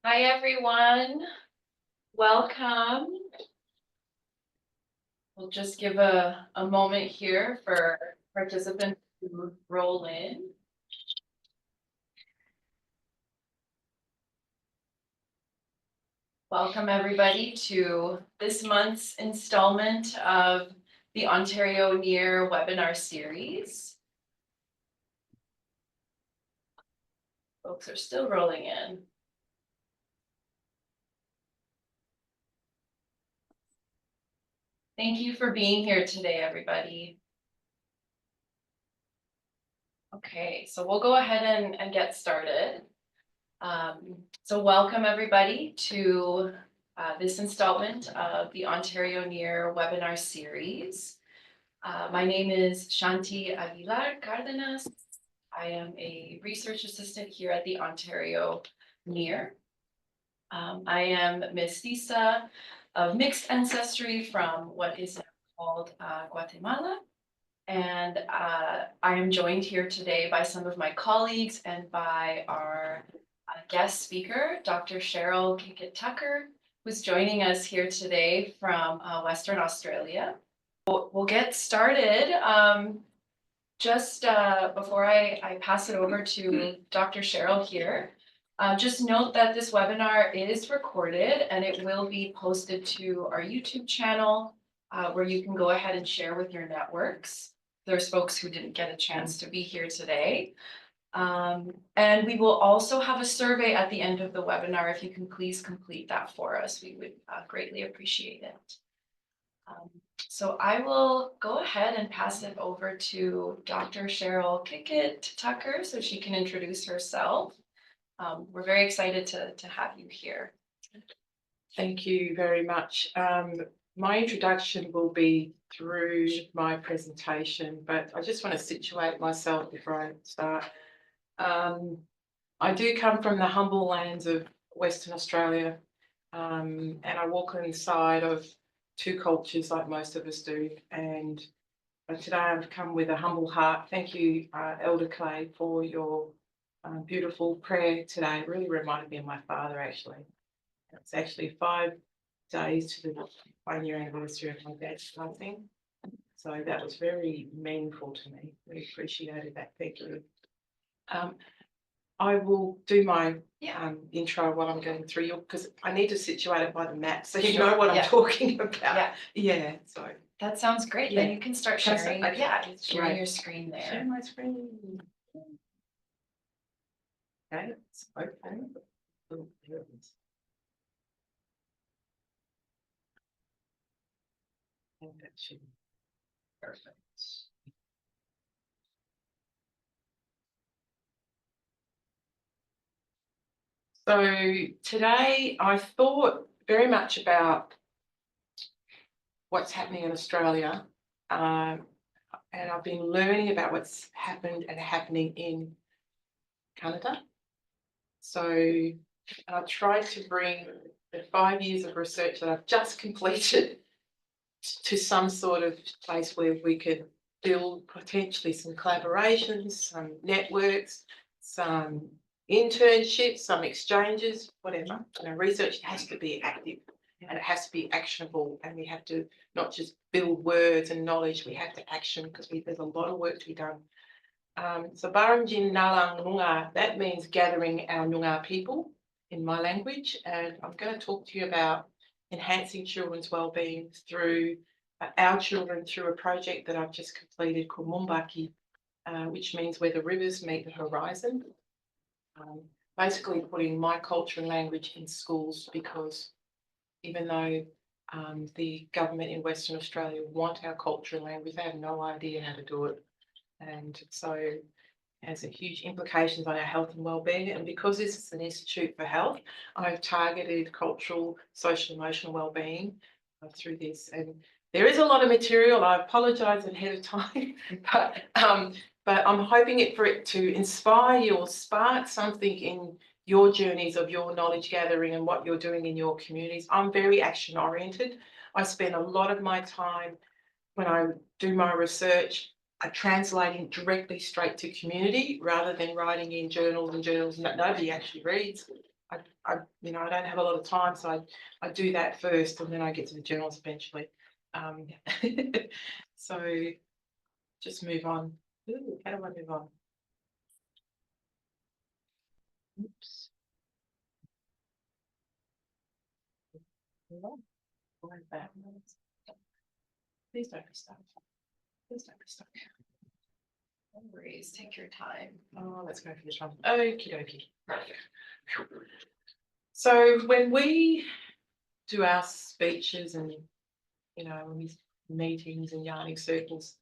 Hi, everyone. Welcome. We'll just give a moment here for participants to roll in. Welcome, everybody, to this month's installment of the Ontario Near webinar series. Folks are still rolling in. Thank you for being here today, everybody. Okay, so we'll go ahead and get started. So welcome, everybody, to this installment of the Ontario Near webinar series. My name is Shanti Aguilar Cardenas. I am a research assistant here at the Ontario Near. I am mestiza of mixed ancestry from what is now called Guatemala. And I am joined here today by some of my colleagues and by our guest speaker, Dr. Cheryl Kickette-Tucker, who's joining us here today from Western Australia. We'll get started. Just before I pass it over to Dr. Cheryl here, just note that this webinar is recorded and it will be posted to our YouTube channel where you can go ahead and share with your networks. There's folks who didn't get a chance to be here today. And we will also have a survey at the end of the webinar. If you can please complete that for us, we would greatly appreciate it. So I will go ahead and pass it over to Dr. Cheryl Kickette-Tucker so she can introduce herself. We're very excited to have you here. Thank you very much. My introduction will be through my presentation, but I just want to situate myself before I start. I do come from the humble lands of Western Australia, and I walk inside of two cultures like most of us do. And today I've come with a humble heart. Thank you, Elder Clay, for your beautiful prayer today. It really reminded me of my father, actually. It's actually 5 days to the 1-year anniversary of my dad's passing. So that was very meaningful to me. Really appreciated that. Thank you. I will do my intro while I'm going through your, because I need to situate it by the map so you know what I'm talking about. Yeah. So that sounds great. Then you can start sharing. Okay. Sharing your screen there. Share my screen. Okay, it's open. Oh, there it is. And that should be perfect. So today I thought very much about what's happening in Australia, and I've been learning about what's happened and happening in Canada. So I tried to bring the 5 years of research that I've just completed to some sort of place where we could build potentially some collaborations, some networks, some internships, some exchanges, whatever. You know, research has to be active and it has to be actionable, and we have to not just build words and knowledge, we have to action because there's a lot of work to be done. So baranginy, ngalang, Noongar, that means gathering our Noongar people in my language, and I'm going to talk to you about enhancing children's wellbeing through our children through a project that I've just completed called Moombaki, which means where the rivers meet the horizon. Basically putting my culture and language in schools, because even though the government in Western Australia want our culture and language, they have no idea how to do it. And so it has a huge implications on our health and wellbeing. And because this is an Institute for Health, I've targeted cultural, social, emotional wellbeing through this. And there is a lot of material. I apologise ahead of time, but I'm hoping for it to inspire you or spark something in your journeys of your knowledge gathering and what you're doing in your communities. I'm very action oriented. I spend a lot of my time when I do my research are translating directly straight to community rather than writing in journals and journals that nobody actually reads. I don't have a lot of time, so I do that first, and then I get to the journals eventually. So just move on. Ooh, how do I move on? Oops. Why is that? Please don't be stuck. Please don't be stuck. No worries, take your time. Oh, let's go for this one. Okie dokie. So when we do our speeches and, when we meetings and yarning circles,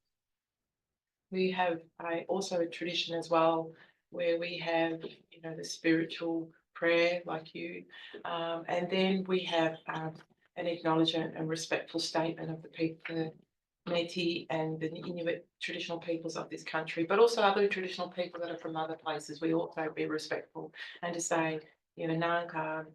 we have also a tradition as well where we have, the spiritual prayer like you, and then we have an acknowledgement and respectful statement of the people, the Métis and the Inuit traditional peoples of this country, but also other traditional people that are from other places. We also be respectful and to say, Nangka,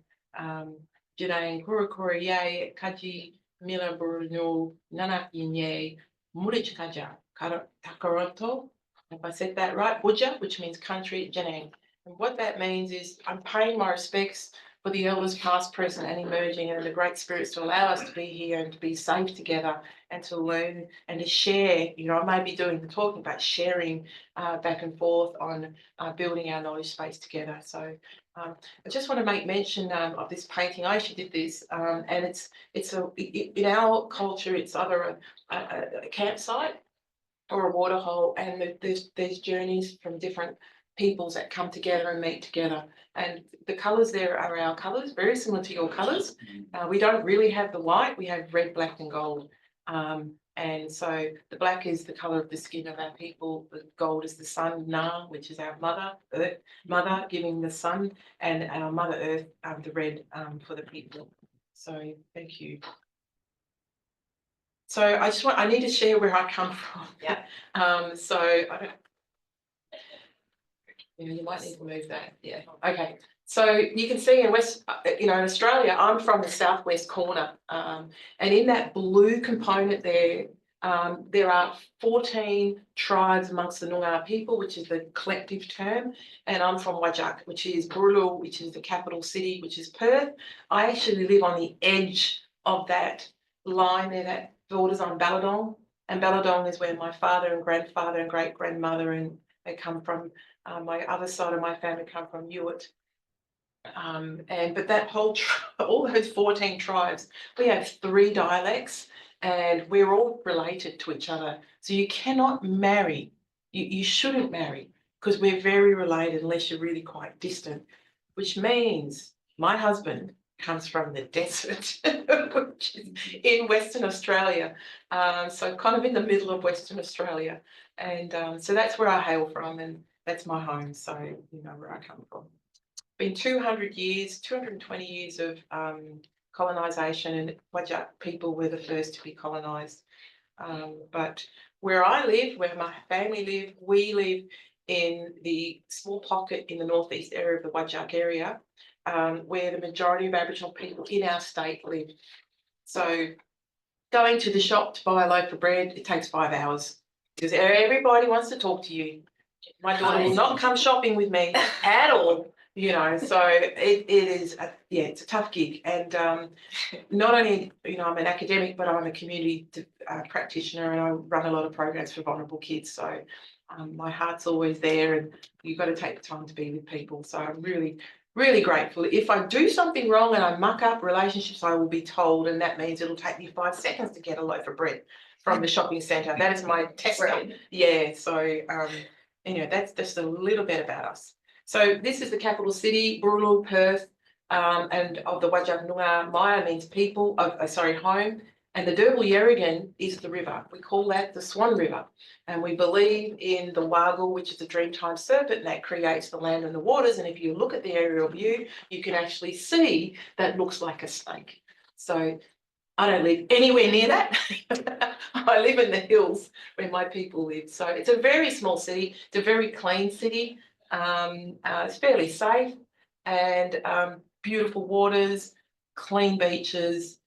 Jirang, Kurukuri, Ye, Kaji, Mila Burnu, Nanak Yinye, Murichkaja, Takaronto, if I said that right, Buja, which means country, Janang. And what that means is I'm paying my respects for the elders past, present and emerging, and the great spirits to allow us to be here and to be safe together and to learn and to share. I may be doing the talking, but sharing back and forth on building our knowledge space together. So I just want to make mention of this painting. I actually did this, and it's in our culture, it's either a campsite or a waterhole, and there's journeys from different peoples that come together and meet together. And the colours there are our colours, very similar to your colours. We don't really have the white, we have red, black and gold. And so the black is the colour of the skin of our people, the gold is the sun, Na, which is our mother, earth, mother giving the sun, and our mother earth, the red for the people. So thank you. So I need to share where I come from. Yeah. So I don't. You might need to move that. Yeah. Okay. So you can see in in Australia, I'm from the southwest corner, and in that blue component there are 14 tribes amongst the Noongar people, which is the collective term, and I'm from Wajak, which is Burulu, which is the capital city, which is Perth. I actually live on the edge of that line there that borders on Balladong, and Balladong is where my father and grandfather and great grandmother and they come from. My other side of my family come from Hewitt. But that whole all those 14 tribes, we have 3 dialects and we're all related to each other. So you cannot marry, you shouldn't marry because we're very related unless you're really quite distant, which means my husband comes from the desert, which is in Western Australia. So kind of in the middle of Western Australia. And so that's where I hail from, and that's my home. So you know where I come from. Been 200 years, 220 years of colonisation, and Wajak people were the first to be colonised. But where I live, where my family live, we live in the small pocket in the northeast area of the Wajak area, where the majority of Aboriginal people in our state live. So going to the shop to buy a loaf of bread, it takes 5 hours because everybody wants to talk to you. My daughter will not come shopping with me at all, so it is, it's a tough gig. And not only, I'm an academic, but I'm a community practitioner and I run a lot of programs for vulnerable kids. So my heart's always there and you've got to take the time to be with people. So I'm really, really grateful. If I do something wrong and I muck up relationships, I will be told, and that means it'll take me 5 seconds to get a loaf of bread from the shopping centre. That is my test. Right. Yeah, so anyway, that's just a little bit about us. So this is the capital city, Burulu, Perth, and of the Wajak Noongar. Maya means people, home, and the Derbil Yerrigan is the river. We call that the Swan River, and we believe in the Waggle, which is a Dreamtime serpent that creates the land and the waters. And if you look at the aerial view, you can actually see that looks like a snake. So I don't live anywhere near that. I live in the hills where my people live. So it's a very small city. It's a very clean city. It's fairly safe and beautiful waters, clean beaches.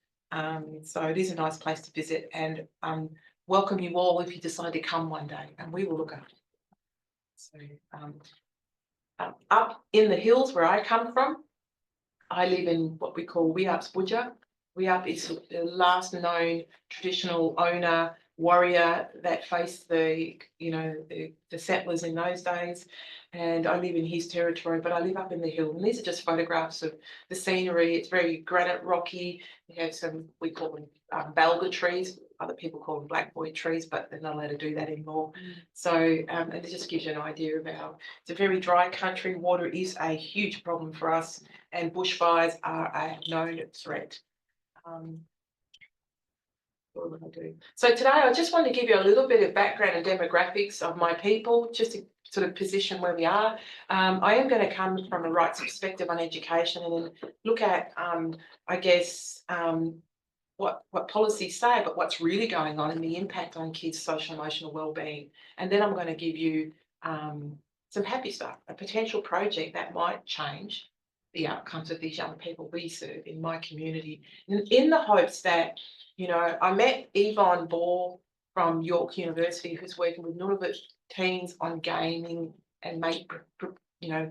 So it is a nice place to visit. And welcome you all if you decide to come one day, and we will look after you. So up in the hills where I come from, I live in what we call Wiap's Budja. Wiap is the last known traditional owner warrior that faced the settlers in those days, and I live in his territory, but I live up in the hill, and these are just photographs of the scenery. It's very granite rocky. We have some, we call them balga trees. Other people call them black boy trees, but they're not allowed to do that anymore. So and it just gives you an idea of it's a very dry country. Water is a huge problem for us, and bushfires are a known threat. What would I do? So today I just want to give you a little bit of background and demographics of my people, just to sort of position where we are. I am going to come from a rights perspective on education and then look at, I guess, what policies say, but what's really going on and the impact on kids' social and emotional wellbeing. And then I'm going to give you some happy stuff, a potential project that might change the outcomes of these young people we serve in my community, in the hopes that, I met Yvonne Ball from York University, who's working with Nunavut teens on gaming and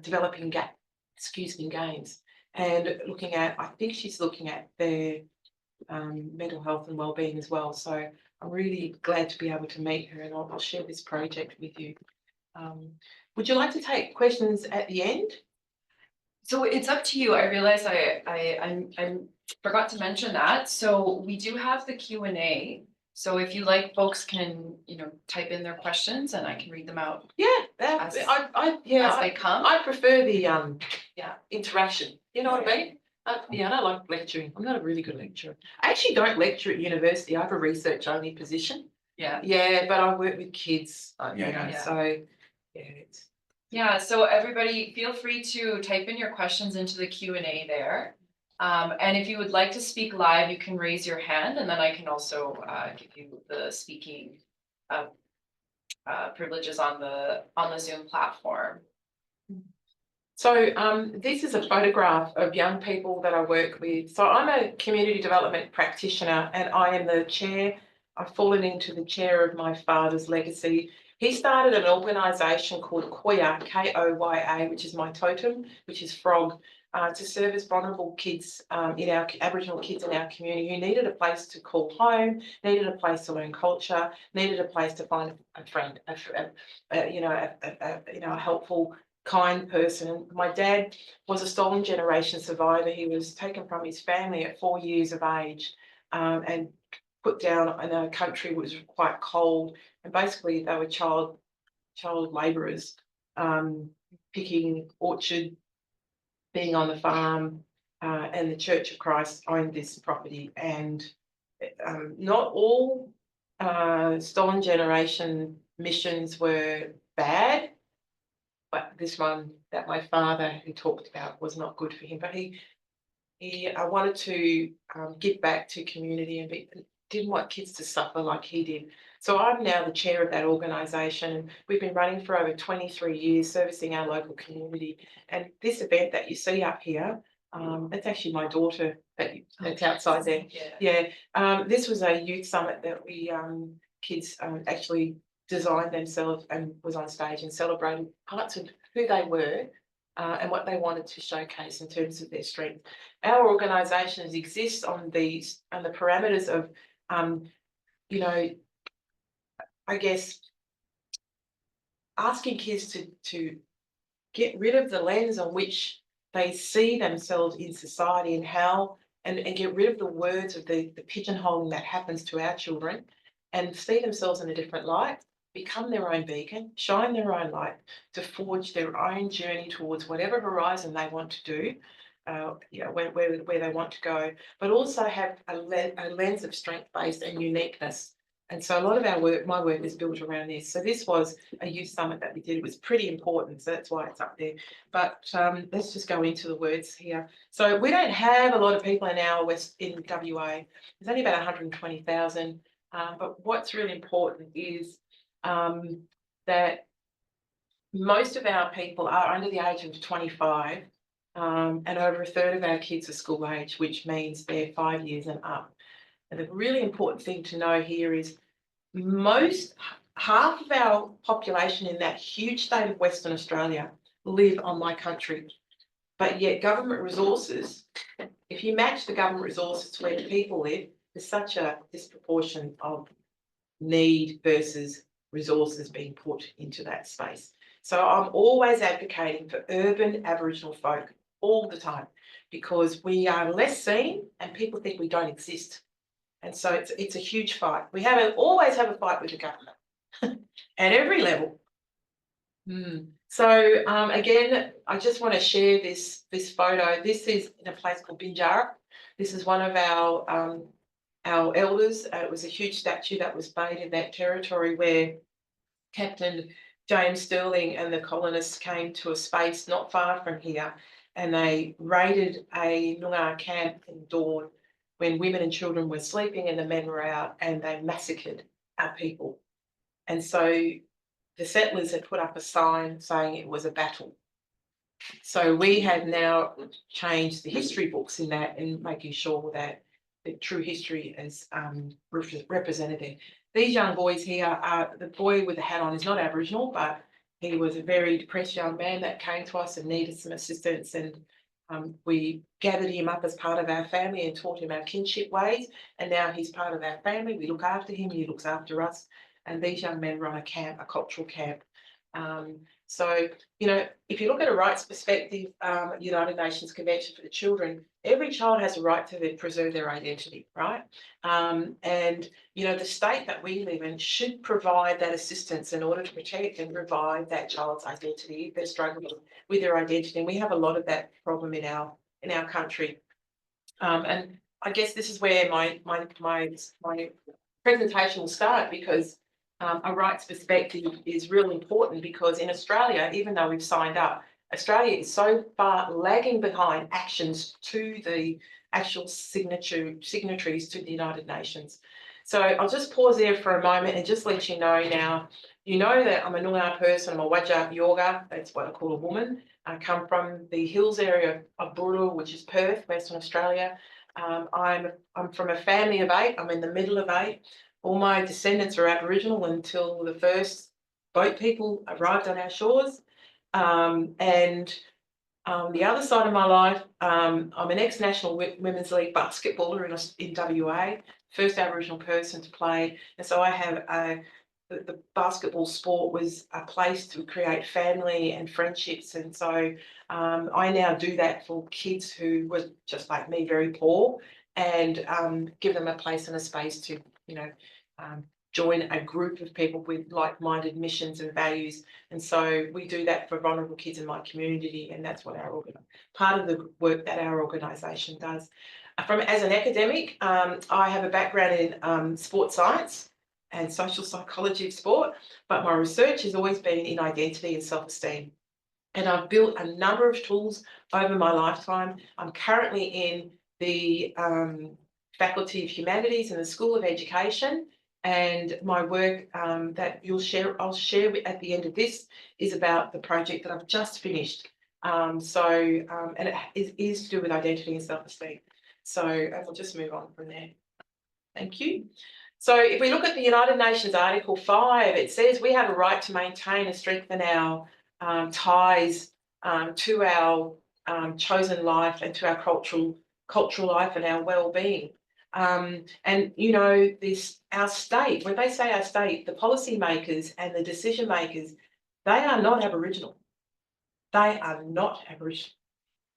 developing games, and looking at, I think she's looking at their mental health and wellbeing as well. So I'm really glad to be able to meet her, and I'll share this project with you. Would you like to take questions at the end? So it's up to you. I realize I forgot to mention that. So we do have the Q&A. So if you like, folks can, type in their questions and I can read them out. Yeah, as they come. I prefer the interaction. You know what I mean? I don't like lecturing. I'm not a really good lecturer. I actually don't lecture at university. I have a research only position. Yeah. Yeah, but I work with kids. So yeah. So everybody, feel free to type in your questions into the Q&A there. And if you would like to speak live, you can raise your hand, and then I can also give you the speaking privileges on the Zoom platform. So this is a photograph of young people that I work with. So I'm a community development practitioner, and I am the chair. I've fallen into the chair of my father's legacy. He started an organisation called Koya, Koya, which is my totem, which is frog, to service vulnerable kids, Aboriginal kids in our community who needed a place to call home, needed a place to learn culture, needed a place to find a friend, a helpful, kind person. My dad was a stolen generation survivor. He was taken from his family at 4 years of age and put down in a country which was quite cold, and basically they were child labourers, picking orchard, being on the farm, and the Church of Christ owned this property. And not all stolen generation missions were bad, but this one that my father who talked about was not good for him. But he wanted to give back to community and didn't want kids to suffer like he did. So I'm now the chair of that organisation, and we've been running for over 23 years, servicing our local community. And this event that you see up here, that's actually my daughter that's outside there. Yeah. This was a youth summit that we kids actually designed themselves and was on stage and celebrated parts of who they were and what they wanted to showcase in terms of their strength. Our organisations exist on the parameters of, I guess, asking kids to get rid of the lens on which they see themselves in society and how, and get rid of the words of the pigeonholing that happens to our children, and see themselves in a different light, become their own beacon, shine their own light to forge their own journey towards whatever horizon they want to do, where they want to go, but also have a lens of strength-based and uniqueness. And so a lot of my work is built around this. So this was a youth summit that we did. It was pretty important, so that's why it's up there. But let's just go into the words here. So we don't have a lot of people in WA. There's only about 120,000. But what's really important is that most of our people are under the age of 25, and over a third of our kids are school age, which means they're 5 years and up. And the really important thing to know here is half of our population in that huge state of Western Australia live on my country, but yet government resources, if you match the government resources to where the people live, there's such a disproportion of need versus resources being put into that space. So I'm always advocating for urban Aboriginal folk all the time, because we are less seen and people think we don't exist. And so it's a huge fight. We always have a fight with the government at every level. So again, I just want to share this photo. This is in a place called Binjara. This is one of our elders. It was a huge statue that was made in that territory where Captain James Sterling and the colonists came to a space not far from here, and they raided a Noongar camp in dawn when women and children were sleeping and the men were out, and they massacred our people. And so the settlers had put up a sign saying it was a battle. So we have now changed the history books in that and making sure that the true history is represented there. These young boys here are, the boy with the hat on is not Aboriginal, but he was a very depressed young man that came to us and needed some assistance, and we gathered him up as part of our family and taught him our kinship ways, and now he's part of our family. We look after him, he looks after us, and these young men run a camp, a cultural camp. So, you know, if you look at a rights perspective, United Nations Convention for the Children, every child has a right to preserve their identity, right? And, you know, the state that we live in should provide that assistance in order to protect and revive that child's identity if they're struggling with their identity. And we have a lot of that problem in our country. And I guess this is where my presentation will start, because a rights perspective is really important, because in Australia, even though we've signed up, Australia is so far lagging behind actions to the actual signatories to the United Nations. So I'll just pause there for a moment and just let you know now, you know that I'm a Noongar person, I'm a Wajja Yorga, that's what I call a woman. I come from the hills area of Burul, which is Perth, Western Australia. I'm from a family of 8, I'm in the middle of 8. All my descendants are Aboriginal until the first boat people arrived on our shores. The other side of my life, I'm an ex-National Women's League basketballer in WA, first Aboriginal person to play. And so I have the basketball sport was a place to create family and friendships. And so I now do that for kids who were just like me, very poor, and give them a place and a space to, you know, join a group of people with like-minded missions and values. And so we do that for vulnerable kids in my community, and that's what part of the work that our organisation does. As an academic, I have a background in sports science and social psychology of sport, but my research has always been in identity and self-esteem. And I've built a number of tools over my lifetime. I'm currently in the Faculty of Humanities in the School of Education, and my work that I'll share at the end of this is about the project that I've just finished. And it is to do with identity and self-esteem. So I'll just move on from there. Thank you. So if we look at the United Nations Article 5, it says we have a right to maintain and strengthen our ties to our chosen life and to our cultural life and our well-being. And you know, our state, when they say our state, the policymakers and the decision makers, they are not Aboriginal. They are not Aboriginal.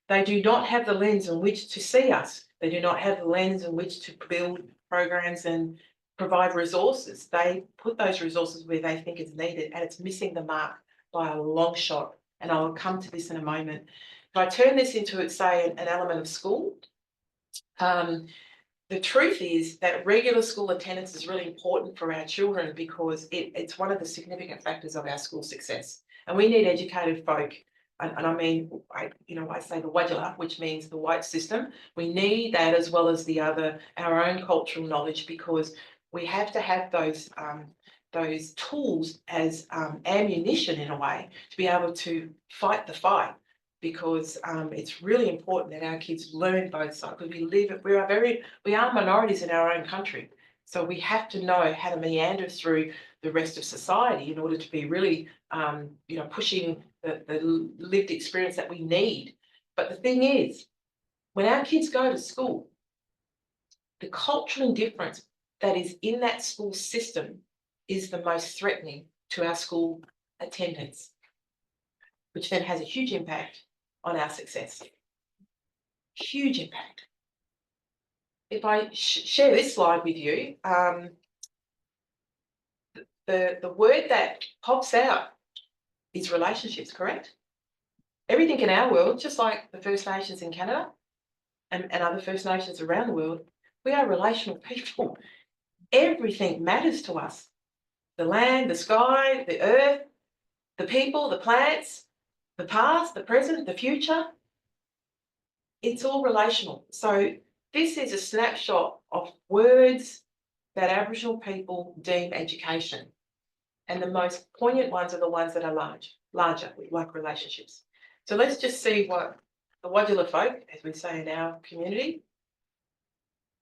They do not have the lens in which to see us. They do not have the lens in which to build programs and provide resources. They put those resources where they think it's needed, and it's missing the mark by a long shot. And I'll come to this in a moment. If I turn this into, say, an element of school, the truth is that regular school attendance is really important for our children, because it's one of the significant factors of our school success. And we need educated folk. And I mean, I say the Wajala, which means the white system. We need that as well as our own cultural knowledge, because we have to have those tools as ammunition in a way to be able to fight the fight. Because it's really important that our kids learn both sides. Because we are minorities in our own country. So we have to know how to meander through the rest of society in order to be really, pushing the lived experience that we need. But the thing is, when our kids go to school, the cultural indifference that is in that school system is the most threatening to our school attendance, which then has a huge impact on our success. Huge impact. If I share this slide with you, the word that pops out is relationships, correct? Everything in our world, just like the First Nations in Canada and other First Nations around the world, we are relational people. Everything matters to us. The land, the sky, the earth, the people, the plants, the past, the present, the future. It's all relational. So this is a snapshot of words that Aboriginal people deem education. And the most poignant ones are the ones that are larger, like relationships. So let's just see what the Wadjula folk, as we say in our community,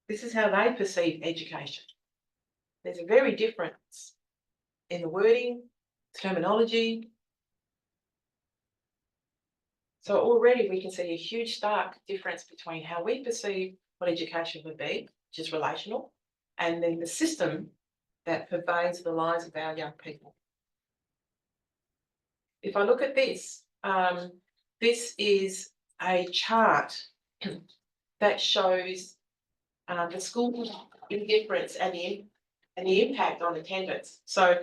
this is how they perceive education. There's a very difference in the wording, terminology. So already we can see a huge stark difference between how we perceive what education would be, which is relational, and then the system that pervades the lives of our young people. If I look at this, this is a chart that shows the school indifference and the impact on attendance. So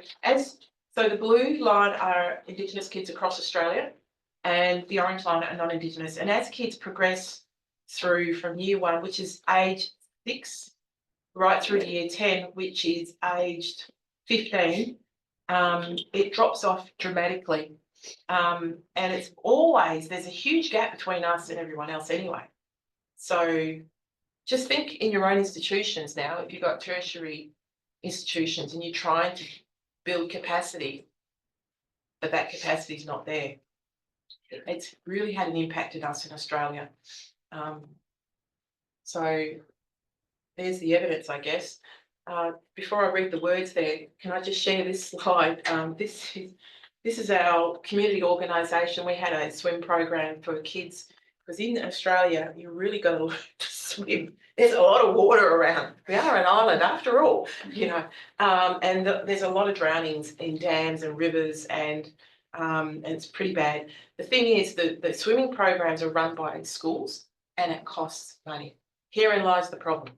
the blue line are Indigenous kids across Australia, and the orange line are non-Indigenous. And as kids progress through from year 1, which is age 6, right through to year 10, which is aged 15, it drops off dramatically. And it's always, there's a huge gap between us and everyone else anyway. So just think in your own institutions now, if you've got tertiary institutions and you're trying to build capacity, but that capacity is not there. It's really had an impact on us in Australia. So there's the evidence, I guess. Before I read the words there, can I just share this slide? This is our community organisation. We had a swim program for kids because in Australia, you really got to learn to swim. There's a lot of water around. We are an island after all, and there's a lot of drownings in dams and rivers, and it's pretty bad. The thing is that the swimming programs are run by schools and it costs money. Herein lies the problem.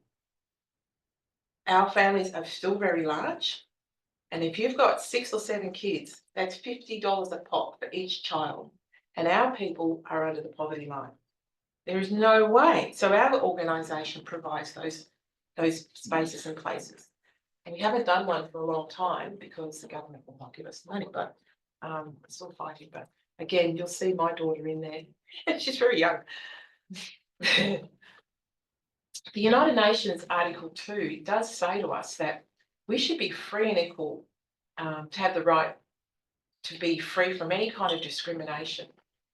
Our families are still very large. And if you've got 6 or 7 kids, that's $50 a pop for each child. And our people are under the poverty line. There is no way. So our organisation provides those spaces and places. And we haven't done one for a long time because the government will not give us money, but we're still fighting. But again, you'll see my daughter in there. She's very young. The United Nations Article 2 does say to us that we should be free and equal, to have the right to be free from any kind of discrimination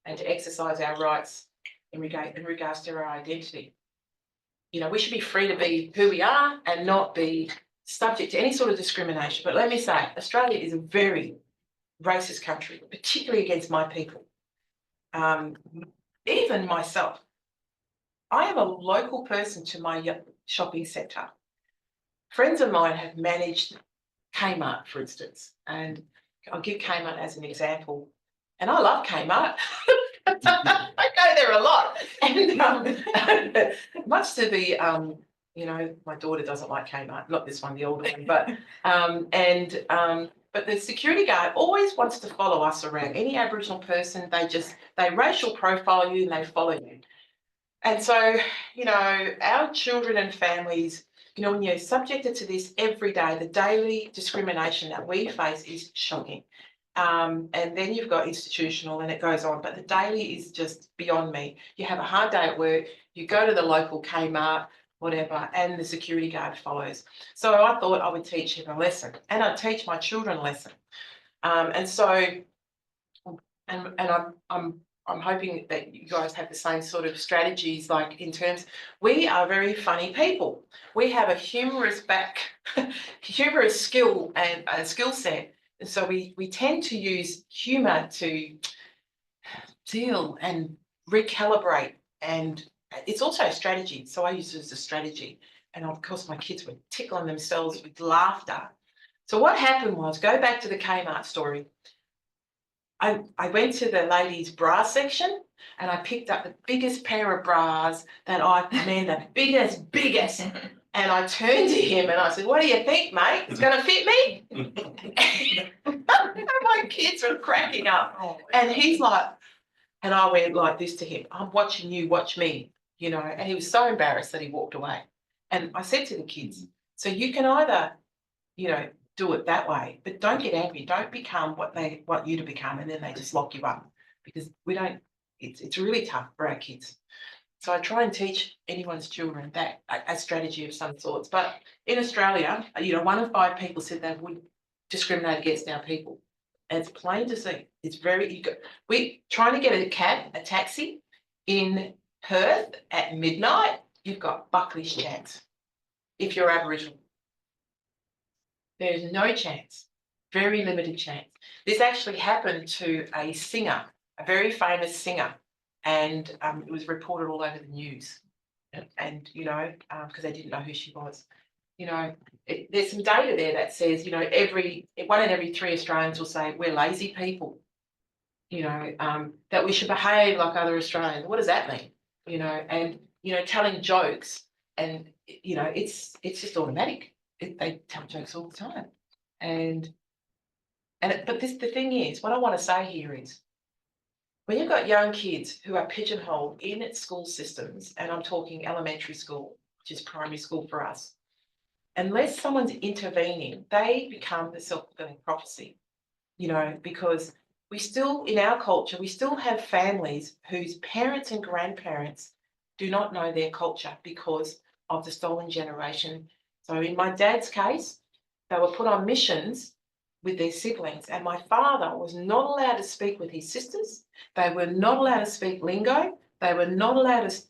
and to exercise our rights in regards to our identity. We should be free to be who we are and not be subject to any sort of discrimination. But let me say, Australia is a very racist country, particularly against my people. Even myself. I am a local person to my shopping centre. Friends of mine have managed Kmart, for instance, and I'll give Kmart as an example. And I love Kmart. I go there a lot. And much to the, my daughter doesn't like Kmart, not this one, the older one, but but the security guard always wants to follow us around. Any Aboriginal person, they racial profile you and they follow you. And so, our children and families, when you're subjected to this every day, the daily discrimination that we face is shocking. And then you've got institutional and it goes on, but the daily is just beyond me. You have a hard day at work, you go to the local Kmart, whatever, and the security guard follows. So I thought I would teach him a lesson and I'd teach my children a lesson. I'm I'm hoping that you guys have the same sort of strategies, like in terms, we are very funny people. We have a humorous humorous skill and a skill set. And so we tend to use humour to deal and recalibrate. And it's also a strategy. So I use it as a strategy. And of course, my kids were tickling themselves with laughter. So what happened was, go back to the Kmart story. I went to the ladies' bra section and I picked up the biggest pair of bras the biggest. And I turned to him and I said, "What do you think, mate? It's going to fit me?" And my kids were cracking up. And he's like, and I went like this to him, "I'm watching you, watch me," and he was so embarrassed that he walked away. And I said to the kids, so you can either, do it that way, but don't get angry. Don't become what they want you to become, and then they just lock you up, because we don't. It's really tough for our kids. So I try and teach anyone's children that a strategy of some sorts. But in Australia, 1 in 5 people said they would discriminate against our people. And it's plain to see. It's we trying to get a taxi in Perth at midnight. You've got Buckley's chance if you're Aboriginal. There's no chance, very limited chance. This actually happened to a singer, a very famous singer, and it was reported all over the news. And because they didn't know who she was. There's some data there that says, 1 in every 3 Australians will say we're lazy people. That we should behave like other Australians. What does that mean? And telling jokes, and it's just automatic. They tell jokes all the time, but the thing is, what I want to say here is, when you've got young kids who are pigeonholed in school systems, and I'm talking elementary school, which is primary school for us, unless someone's intervening, they become the self-fulfilling prophecy, because we still, in our culture, we still have families whose parents and grandparents do not know their culture because of the stolen generation. So in my dad's case, they were put on missions with their siblings, and my father was not allowed to speak with his sisters. They were not allowed to speak lingo. They were not allowed to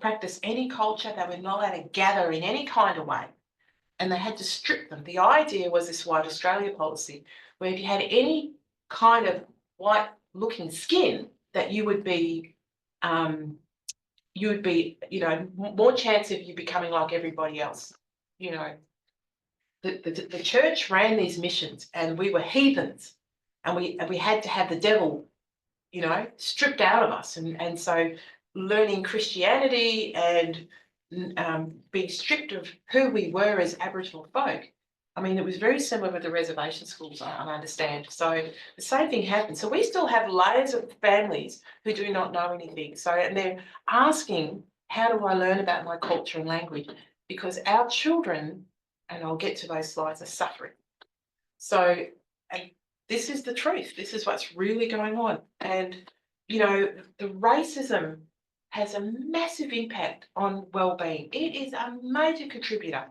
practice any culture. They were not allowed to gather in any kind of way. And they had to strip them. The idea was this White Australia policy, where if you had any kind of white-looking skin, that you would be, more chance of you becoming like everybody else. The church ran these missions, and we were heathens, and we had to have the devil, stripped out of us, and so learning Christianity and being stripped of who we were as Aboriginal folk. I mean, it was very similar with the reservation schools, I understand. So the same thing happened. So we still have layers of families who do not know anything. And they're asking, how do I learn about my culture and language? Because our children, and I'll get to those slides, are suffering. So, and this is the truth. This is what's really going on. And, the racism has a massive impact on wellbeing. It is a major contributor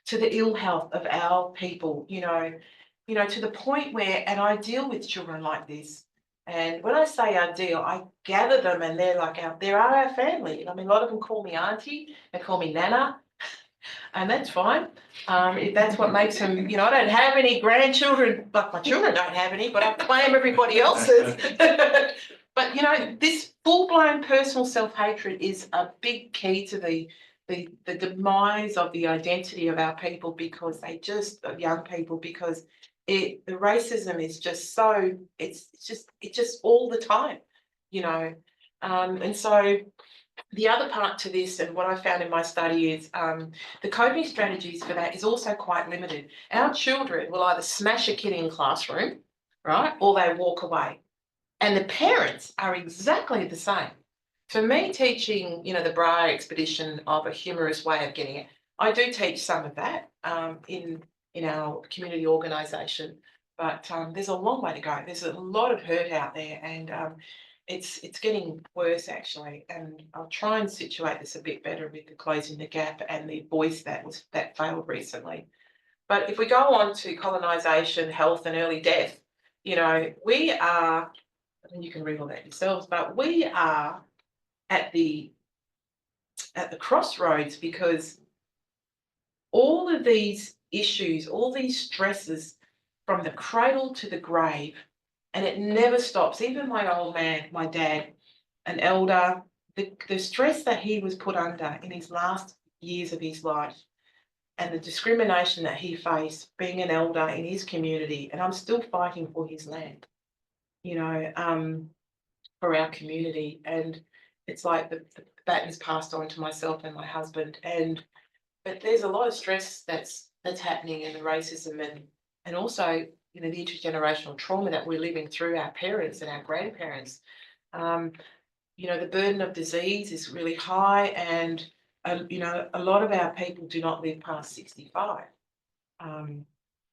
to the ill health of our people, to the point where, and I deal with children like this, and when I say I deal, I gather them, and they're like they're our family. I mean, a lot of them call me auntie, they call me nana, and that's fine. If that's what makes them, I don't have any grandchildren, but my children don't have any, but I claim everybody else's. But, this full-blown personal self-hatred is a big key to the demise of the identity of our people, because of young people, because the racism is just so, it's just all the time, and so the other part to this, and what I found in my study, is the coping strategies for that is also quite limited. Our children will either smash a kid in classroom, right, or they walk away. And the parents are exactly the same. For me, teaching, the bra expedition of a humorous way of getting it, I do teach some of that in our community organisation, but there's a long way to go. There's a lot of hurt out there, and it's getting worse, actually. And I'll try and situate this a bit better with the Closing the Gap and the voice that failed recently. But if we go on to colonisation, health and early death, we are and you can read all that yourselves, but we are at the crossroads because all of these issues, all these stresses from the cradle to the grave, and it never stops. Even my old man, my dad, an elder, the stress that he was put under in his last years of his life and the discrimination that he faced being an elder in his community, and I'm still fighting for his land, for our community. And it's like the baton's passed on to myself and my husband. But there's a lot of stress that's happening in the racism and also, the intergenerational trauma that we're living through our parents and our grandparents. The burden of disease is really high, and a lot of our people do not live past 65.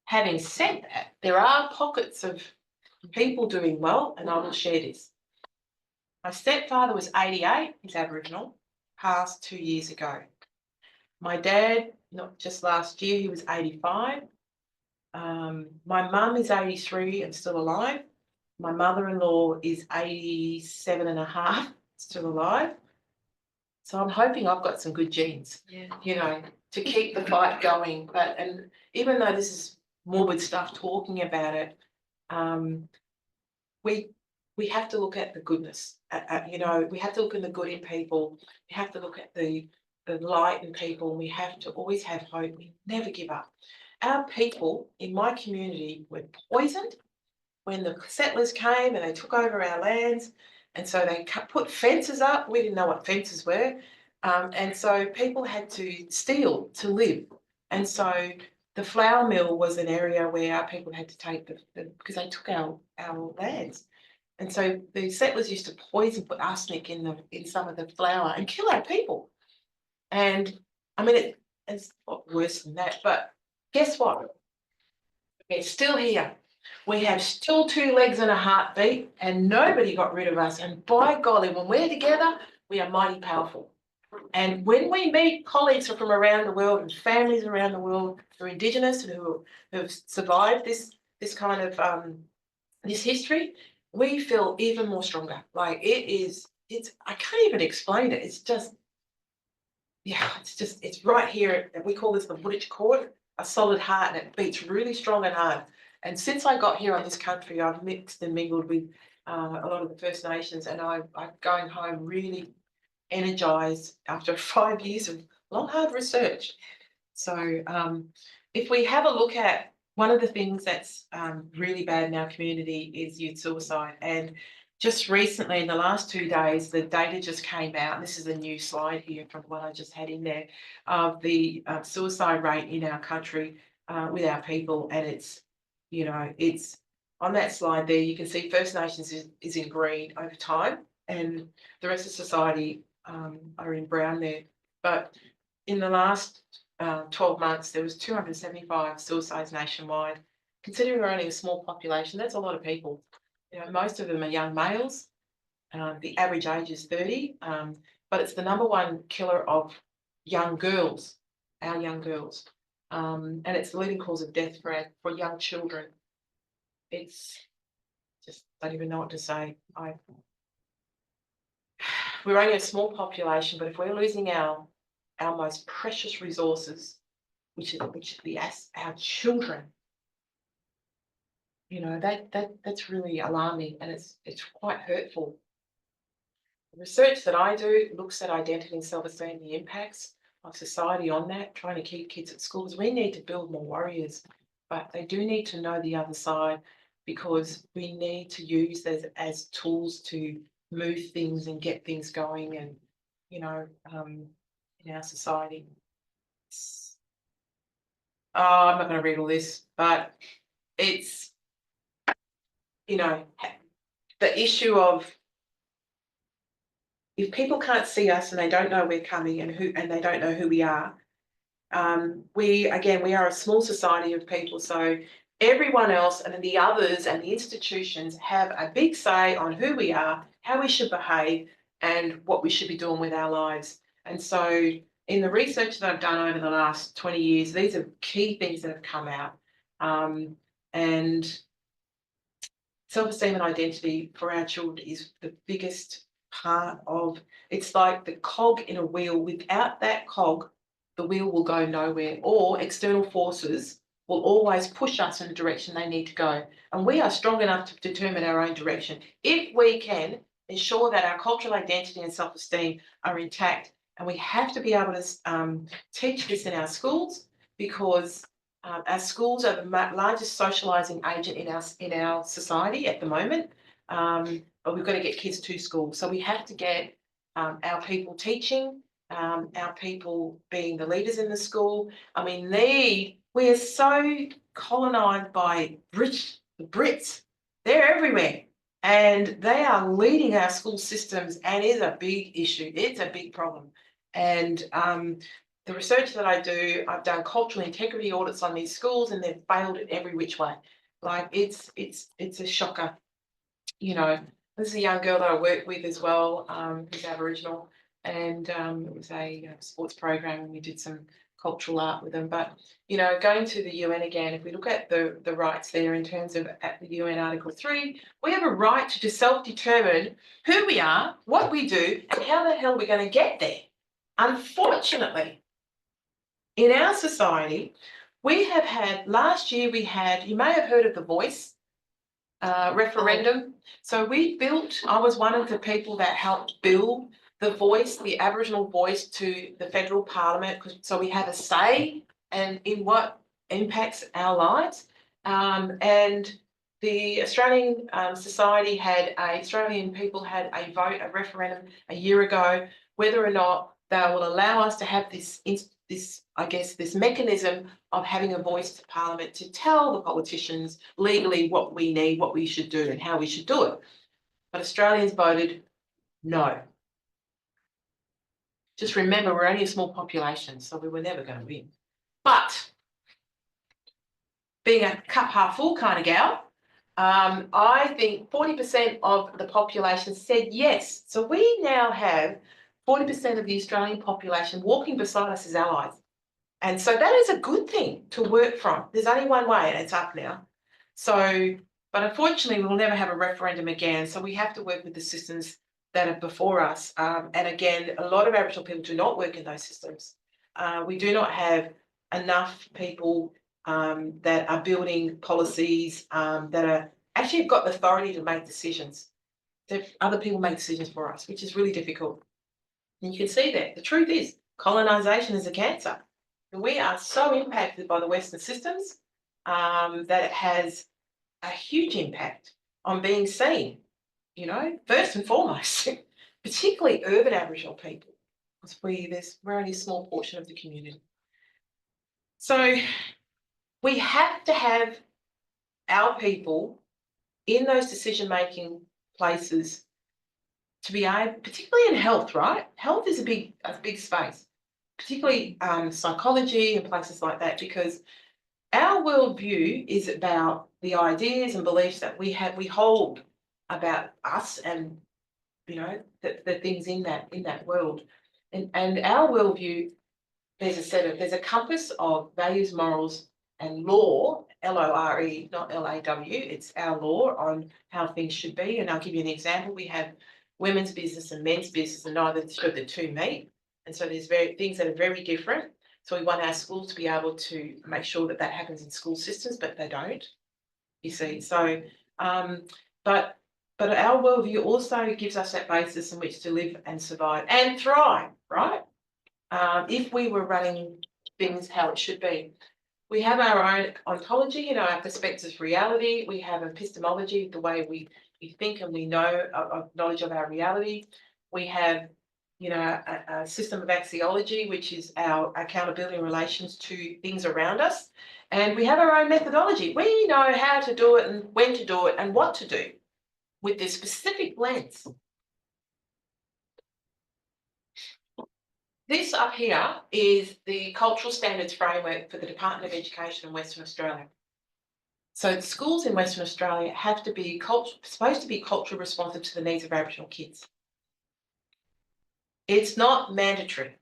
Having said that, there are pockets of people doing well, and I will share this. My stepfather was 88, he's Aboriginal, passed 2 years ago. My dad, not just last year, he was 85. My mum is 83 and still alive. My mother-in-law is 87 and a half, still alive. So I'm hoping I've got some good genes, to keep the fight going. And even though this is morbid stuff talking about it, we have to look at the goodness. We have to look at the good in people. We have to look at the light in people. We have to always have hope. We never give up. Our people in my community were poisoned when the settlers came and they took over our lands. And so they put fences up. We didn't know what fences were. And so people had to steal to live. And so the flour mill was an area where our people had to take because they took our lands. And so the settlers used to put arsenic in some of the flour and kill our people. And I mean, it's worse than that. But guess what? We're still here. We have still 2 legs and a heartbeat, and nobody got rid of us. And by golly, when we're together, we are mighty powerful. And when we meet colleagues from around the world and families around the world who are Indigenous and who have survived this kind of this history, we feel even more stronger. Like it's I can't even explain it. It's just, it's right here. We call this the Wooditch cord, a solid heart, and it beats really strong and hard. And since I got here on this country, I've mixed and mingled with a lot of the First Nations, and I'm going home really energised after 5 years of long, hard research. So if we have a look at one of the things that's really bad in our community is youth suicide. And just recently, in the last 2 days, the data just came out. This is a new slide here from what I just had in there of the suicide rate in our country with our people. And it's on that slide there, you can see First Nations is in green over time, and the rest of society are in brown there. But in the last 12 months, there was 275 suicides nationwide. Considering we're only a small population, that's a lot of people. Most of them are young males. The average age is 30, but it's the #1 killer of young girls, our young girls. And it's the leading cause of death for young children. It's just, don't even know what to say. We're only a small population, but if we're losing our most precious resources, which is our children, that's really alarming, and it's quite hurtful. The research that I do looks at identity and self-esteem, the impacts of society on that, trying to keep kids at schools. We need to build more warriors, but they do need to know the other side, because we need to use those as tools to move things and get things going, and in our society. I'm not going to read all this, but it's the issue of, if people can't see us and they don't know we're coming and they don't know who we are, we are a small society of people, so everyone else and the others and the institutions have a big say on who we are, how we should behave, and what we should be doing with our lives. And so in the research that I've done over the last 20 years, these are key things that have come out. And self-esteem and identity for our children is the biggest part of, it's like the cog in a wheel. Without that cog, the wheel will go nowhere, or external forces will always push us in the direction they need to go. And we are strong enough to determine our own direction. If we can ensure that our cultural identity and self-esteem are intact, and we have to be able to teach this in our schools, because our schools are the largest socialising agent in our society at the moment. But we've got to get kids to school. So we have to get our people teaching, our people being the leaders in the school. I mean, we are so colonised by the Brits. They're everywhere. And they are leading our school systems, and it's a big issue. It's a big problem. And the research that I do, I've done cultural integrity audits on these schools, and they've failed in every which way. Like it's a shocker. You know, this is a young girl that I work with as well, who's Aboriginal, and it was a sports program, and we did some cultural art with them. But you know, going to the UN again, if we look at the rights there in terms of at the UN Article 3, we have a right to self-determine who we are, what we do, and how the hell we're going to get there. Unfortunately, in our society, we have had, last year we had, you may have heard of the Voice referendum. So I was one of the people that helped build the Voice, the Aboriginal Voice, to the federal parliament, so we have a say and in what impacts our lives. And the Australian Australian people had a vote, a referendum a year ago, whether or not they will allow us to have this mechanism of having a voice to Parliament to tell the politicians legally what we need, what we should do, and how we should do it. But Australians voted no. Just remember, we're only a small population, so we were never going to win. But being a cup half full kind of gal, I think 40% of the population said yes. So we now have 40% of the Australian population walking beside us as allies. And so that is a good thing to work from. There's only one way, and it's up now. So, but unfortunately, we'll never have a referendum again. So we have to work with the systems that are before us. And again, a lot of Aboriginal people do not work in those systems. We do not have enough people that are building policies that are actually have got the authority to make decisions. Other people make decisions for us, which is really difficult. And you can see that. The truth is, colonisation is a cancer. We are so impacted by the Western systems that it has a huge impact on being seen, you know, first and foremost, particularly urban Aboriginal people, because we're only a small portion of the community. So we have to have our people in those decision-making places to be able, particularly in health, right? Health is a big space, particularly psychology and places like that, because our worldview is about the ideas and beliefs that we hold about us, and you know the things in that world. And our worldview, there's a compass of values, morals, and law, LORE, not LAW. It's our law on how things should be. And I'll give you an example. We have women's business and men's business, and neither should the two meet. And so there's things that are very different. So we want our schools to be able to make sure that happens in school systems, but they don't, you see. So, but our worldview also gives us that basis in which to live and survive and thrive, right? If we were running things how it should be. We have our own ontology, you know, our perspectives of reality. We have epistemology, the way we think and we know knowledge of our reality. We have, you know, a system of axiology, which is our accountability in relations to things around us. And we have our own methodology. We know how to do it and when to do it and what to do with this specific lens. This up here is the cultural standards framework for the Department of Education in Western Australia. So the schools in Western Australia have to be supposed to be culturally responsive to the needs of Aboriginal kids. It's not mandatory.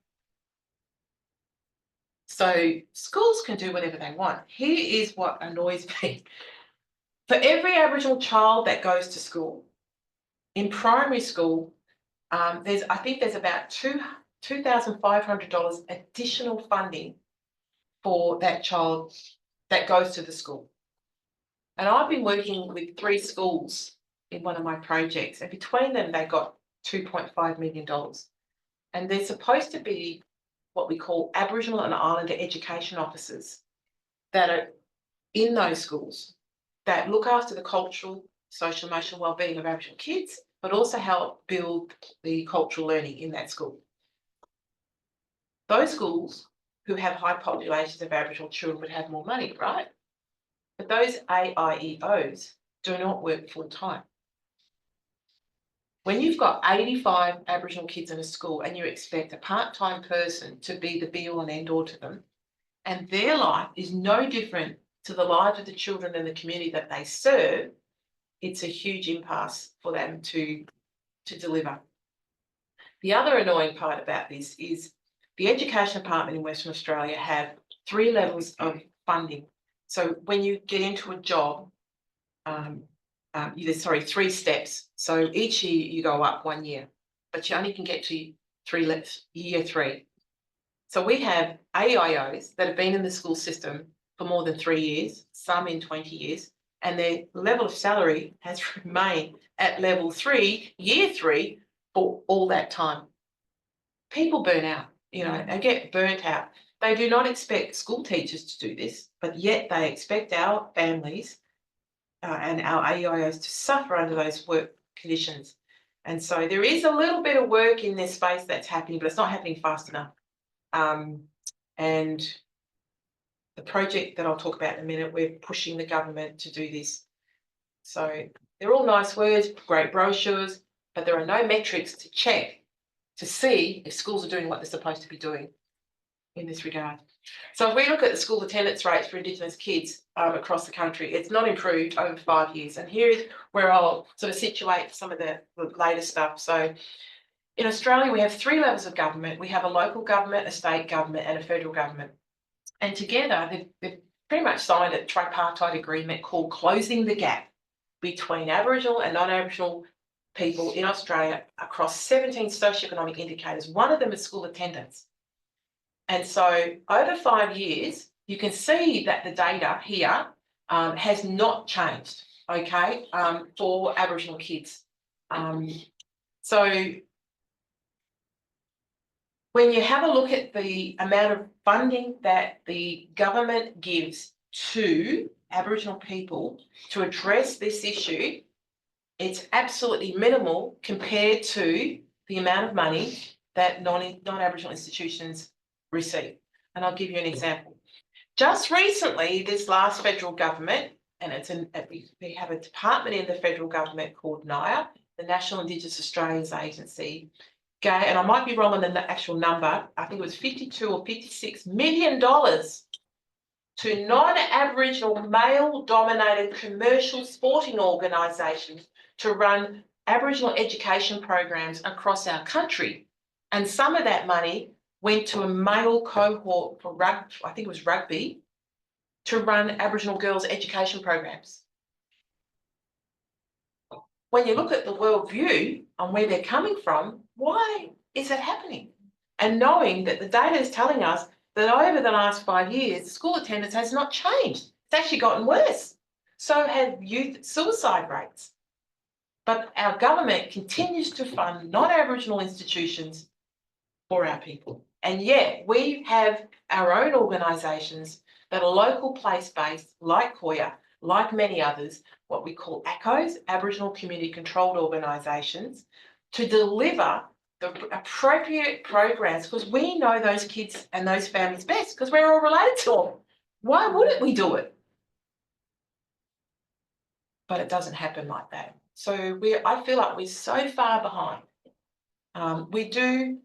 So schools can do whatever they want. Here is what annoys me. For every Aboriginal child that goes to school, in primary school, I think there's about $2,500 additional funding for that child that goes to the school. And I've been working with 3 schools in one of my projects, and between them they got $2.5 million. And they're supposed to be what we call Aboriginal and Islander education officers that are in those schools that look after the cultural, social, emotional wellbeing of Aboriginal kids, but also help build the cultural learning in that school. Those schools who have high populations of Aboriginal children would have more money, right? But those AIEOs do not work full time. When you've got 85 Aboriginal kids in a school and you expect a part-time person to be the be-all and end-all to them, and their life is no different to the lives of the children in the community that they serve, it's a huge impasse for them to deliver. The other annoying part about this is the Education Department in Western Australia have 3 levels of funding. So when you get into a job, there's 3 steps. So each year you go up 1 year, but you only can get to year 3. So we have AIOs that have been in the school system for more than 3 years, some in 20 years, and their level of salary has remained at level 3, year 3, for all that time. People burn out, they get burnt out. They do not expect school teachers to do this, but yet they expect our families and our AIOs to suffer under those work conditions. And so there is a little bit of work in this space that's happening, but it's not happening fast enough. And the project that I'll talk about in a minute, we're pushing the government to do this. So they're all nice words, great brochures, but there are no metrics to check to see if schools are doing what they're supposed to be doing in this regard. So if we look at the school attendance rates for Indigenous kids across the country, it's not improved over 5 years. And here is where I'll sort of situate some of the latest stuff. So in Australia, we have 3 levels of government. We have a local government, a state government, and a federal government. And together, they've pretty much signed a tripartite agreement called Closing the Gap between Aboriginal and non-Aboriginal people in Australia across 17 socioeconomic indicators. One of them is school attendance. And so over 5 years, you can see that the data here has not changed, okay, for Aboriginal kids. So when you have a look at the amount of funding that the government gives to Aboriginal people to address this issue, it's absolutely minimal compared to the amount of money that non-Aboriginal institutions receive. And I'll give you an example. Just recently, this last federal government, and we have a department in the federal government called NIA, the National Indigenous Australians Agency, and I might be wrong on the actual number, I think it was $52 or $56 million to non-Aboriginal male-dominated commercial sporting organisations to run Aboriginal education programs across our country. And some of that money went to a male cohort for rugby, I think it was rugby, to run Aboriginal girls' education programs. When you look at the worldview on where they're coming from, why is it happening? And knowing that the data is telling us that over the last 5 years, school attendance has not changed. It's actually gotten worse. So have youth suicide rates. But our government continues to fund non-Aboriginal institutions for our people. And yet we have our own organisations that are local place-based, like Koya, like many others, what we call ACOs, Aboriginal Community Controlled Organisations, to deliver the appropriate programs, because we know those kids and those families best, because we're all related to them. Why wouldn't we do it? But it doesn't happen like that. So I feel like we're so far behind. We do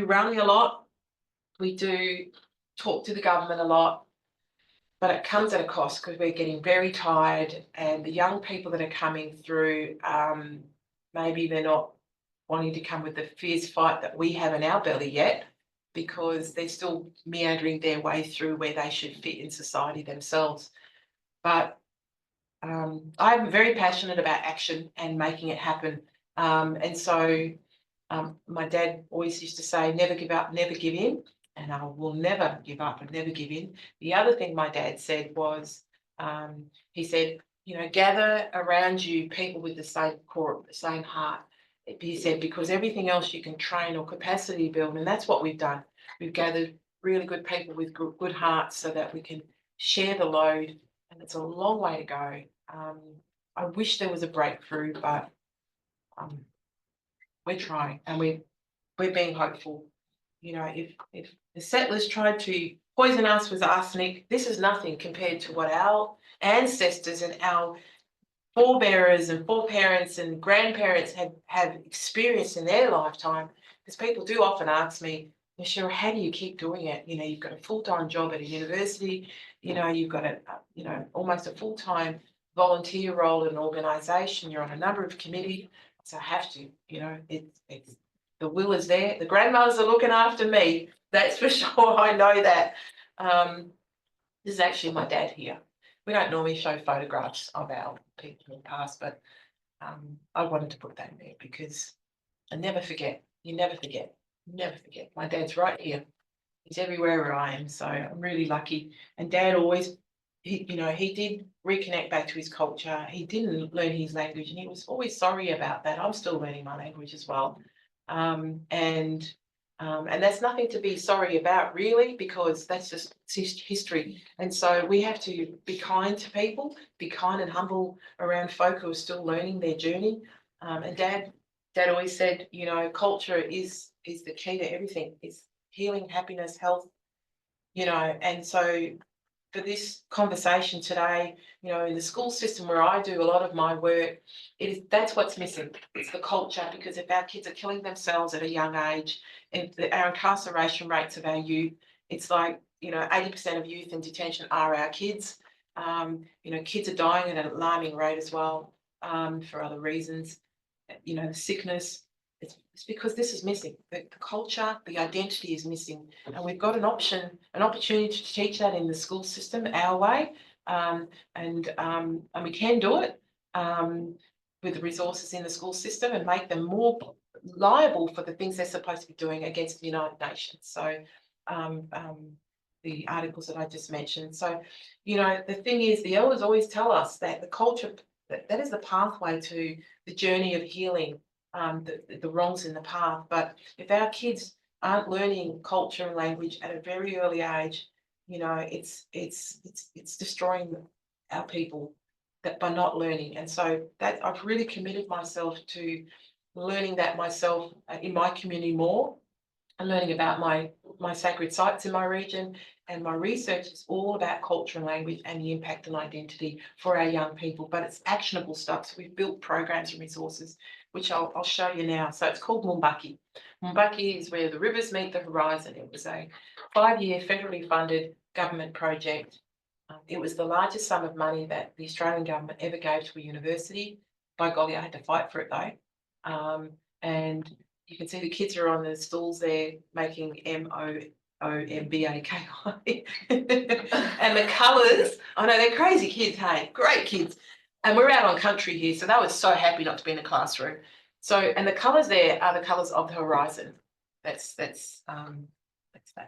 rally a lot. We do talk to the government a lot, but it comes at a cost because we're getting very tired, and the young people that are coming through, maybe they're not wanting to come with the fierce fight that we have in our belly yet, because they're still meandering their way through where they should fit in society themselves. But I'm very passionate about action and making it happen. And so my dad always used to say, never give up, never give in. And I will never give up and never give in. The other thing my dad said was, he said, you know, gather around you people with the same core, the same heart. He said, because everything else you can train or capacity build. And that's what we've done. We've gathered really good people with good hearts so that we can share the load. And it's a long way to go. I wish there was a breakthrough, but we're trying and we're being hopeful. You know, if the settlers tried to poison us with arsenic, this is nothing compared to what our ancestors and our forebearers and foreparents and grandparents have experienced in their lifetime. Because people do often ask me, Cheryl, how do you keep doing it? You know, you've got a full-time job at a university, you know, you've got almost a full-time volunteer role in an organisation, you're on a number of committees. So I have to, you know, it's the will is there. The grandmothers are looking after me. That's for sure. I know that. This is actually my dad here. We don't normally show photographs of our people in the past, but I wanted to put that in there because I never forget. You never forget. Never forget. My dad's right here. He's everywhere where I am. So I'm really lucky. And Dad always, he did reconnect back to his culture. He didn't learn his language and he was always sorry about that. I'm still learning my language as well. And that's nothing to be sorry about really, because that's just history. And so we have to be kind to people, be kind and humble around folk who are still learning their journey. And Dad always said, you know, culture is the key to everything. It's healing, happiness, health, you know. And so for this conversation today, you know, in the school system where I do a lot of my work, that's what's missing. It's the culture, because if our kids are killing themselves at a young age, and our incarceration rates of our youth, it's like, you know, 80% of youth in detention are our kids. You know, kids are dying at an alarming rate as well, for other reasons. You know, the sickness. It's because this is missing. The culture, the identity is missing, and we've got an opportunity to teach that in the school system our way, and we can do it with the resources in the school system and make them more liable for the things they're supposed to be doing against the United Nations. So the articles that I just mentioned. So, you know, the thing is, the elders always tell us that the culture, that is the pathway to the journey of healing. The wrongs in the path. But if our kids aren't learning culture and language at a very early age, you know, it's destroying our people that by not learning. And so that I've really committed myself to learning that myself in my community more, and learning about my sacred sites in my region. And my research is all about culture and language and the impact on identity for our young people, but it's actionable stuff. So we've built programs and resources, which I'll show you now. So it's called Moombaki. Moombaki is where the rivers meet the horizon. It was a 5-year federally funded government project. It was the largest sum of money that the Australian government ever gave to a university. By golly, I had to fight for it though. And you can see the kids are on the stools there making Moombaki. And the colours, I know they're crazy kids, hey, great kids. And we're out on country here, so they were so happy not to be in a classroom. So, and the colours there are the colours of the horizon. That's that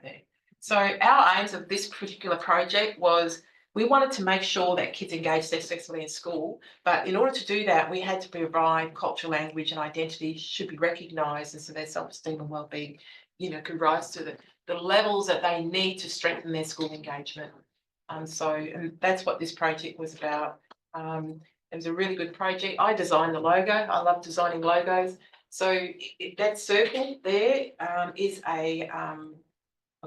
there. So our aims of this particular project was, we wanted to make sure that kids engaged successfully in school, but in order to do that, we had to provide cultural language and identity should be recognised, and so their self-esteem and wellbeing, you know, could rise to the levels that they need to strengthen their school engagement. And that's what this project was about. It was a really good project. I designed the logo. I love designing logos. So that circle there is a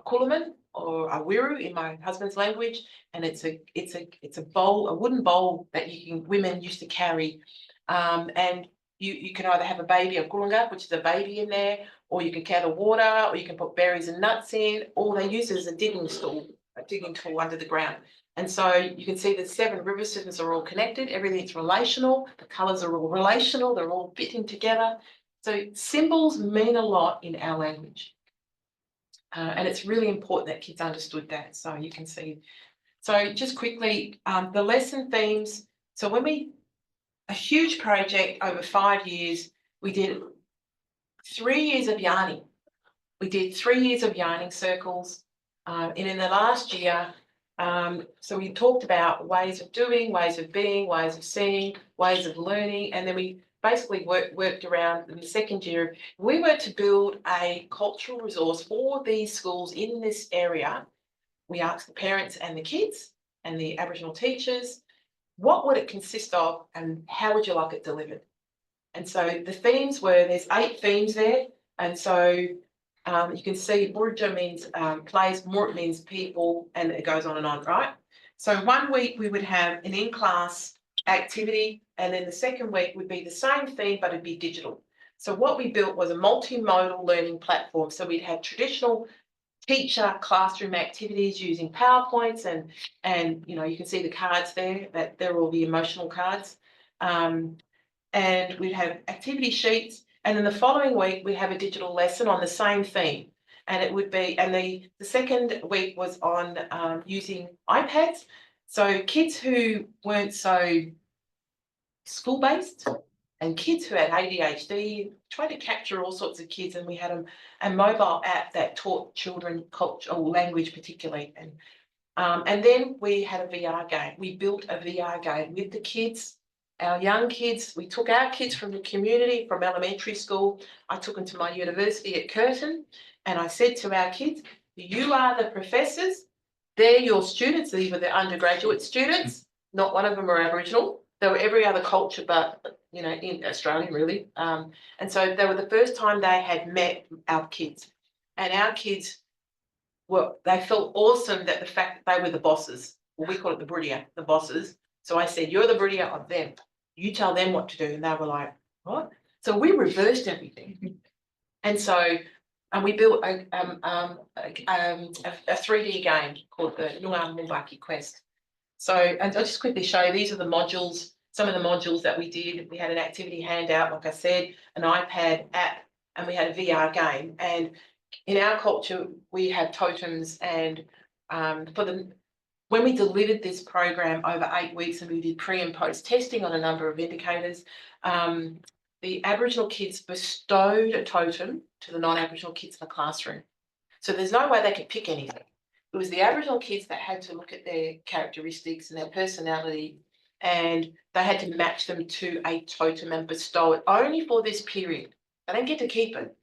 kulaman, or a wiru in my husband's language, and it's a bowl, a wooden bowl that women used to carry, and you can either have a baby, a gurunga, which is a baby in there, or you can gather water, or you can put berries and nuts in, or they use it as a digging tool under the ground. And so you can see the 7 river systems are all connected. Everything's relational. The colours are all relational. They're all fitting together. So symbols mean a lot in our language. And it's really important that kids understood that. So you can see. So just quickly, the lesson themes. So a huge project over 5 years, we did 3 years of yarning. We did 3 years of yarning circles. And in the last year, so we talked about ways of doing, ways of being, ways of seeing, ways of learning, and then we basically worked around in the second year. We were to build a cultural resource for these schools in this area. We asked the parents and the kids and the Aboriginal teachers, what would it consist of and how would you like it delivered? And so the themes were, there's 8 themes there. And so you can see Burja means place, Mort means people, and it goes on, right? So 1 week we would have an in-class activity, and then the second week would be the same theme, but it'd be digital. So what we built was a multimodal learning platform. So we'd have traditional teacher classroom activities using PowerPoints and you know, you can see the cards there, that they're all the emotional cards. And we'd have activity sheets, and then the following week we'd have a digital lesson on the same theme. And it would be, and the second week was on using iPads. So kids who weren't so school-based and kids who had ADHD, tried to capture all sorts of kids, and we had a mobile app that taught children culture or language particularly. And then we had a VR game. We built a VR game with the kids, our young kids. We took our kids from the community, from elementary school. I took them to my university at Curtin, and I said to our kids, you are the professors, they're your students. These were the undergraduate students. Not one of them were Aboriginal. They were every other culture, but you know, in Australia really. And so they were the first time they had met our kids, and our kids they felt awesome that the fact that they were the bosses. Well, we call it the Bridia, the bosses. So I said, you're the Bridia of them. You tell them what to do. And they were like, what? So we reversed everything. And so, and we built a 3D game called the Noongar Moombaki Quest. So, and I'll just quickly show you, these are the modules, some of the modules that we did. We had an activity handout, like I said, an iPad app, and we had a VR game. And in our culture, we have totems, and when we delivered this program over 8 weeks and we did pre and post testing on a number of indicators, the Aboriginal kids bestowed a totem to the non-Aboriginal kids in the classroom. So there's no way they could pick anything. It was the Aboriginal kids that had to look at their characteristics and their personality, and they had to match them to a totem and bestow it only for this period. They don't get to keep it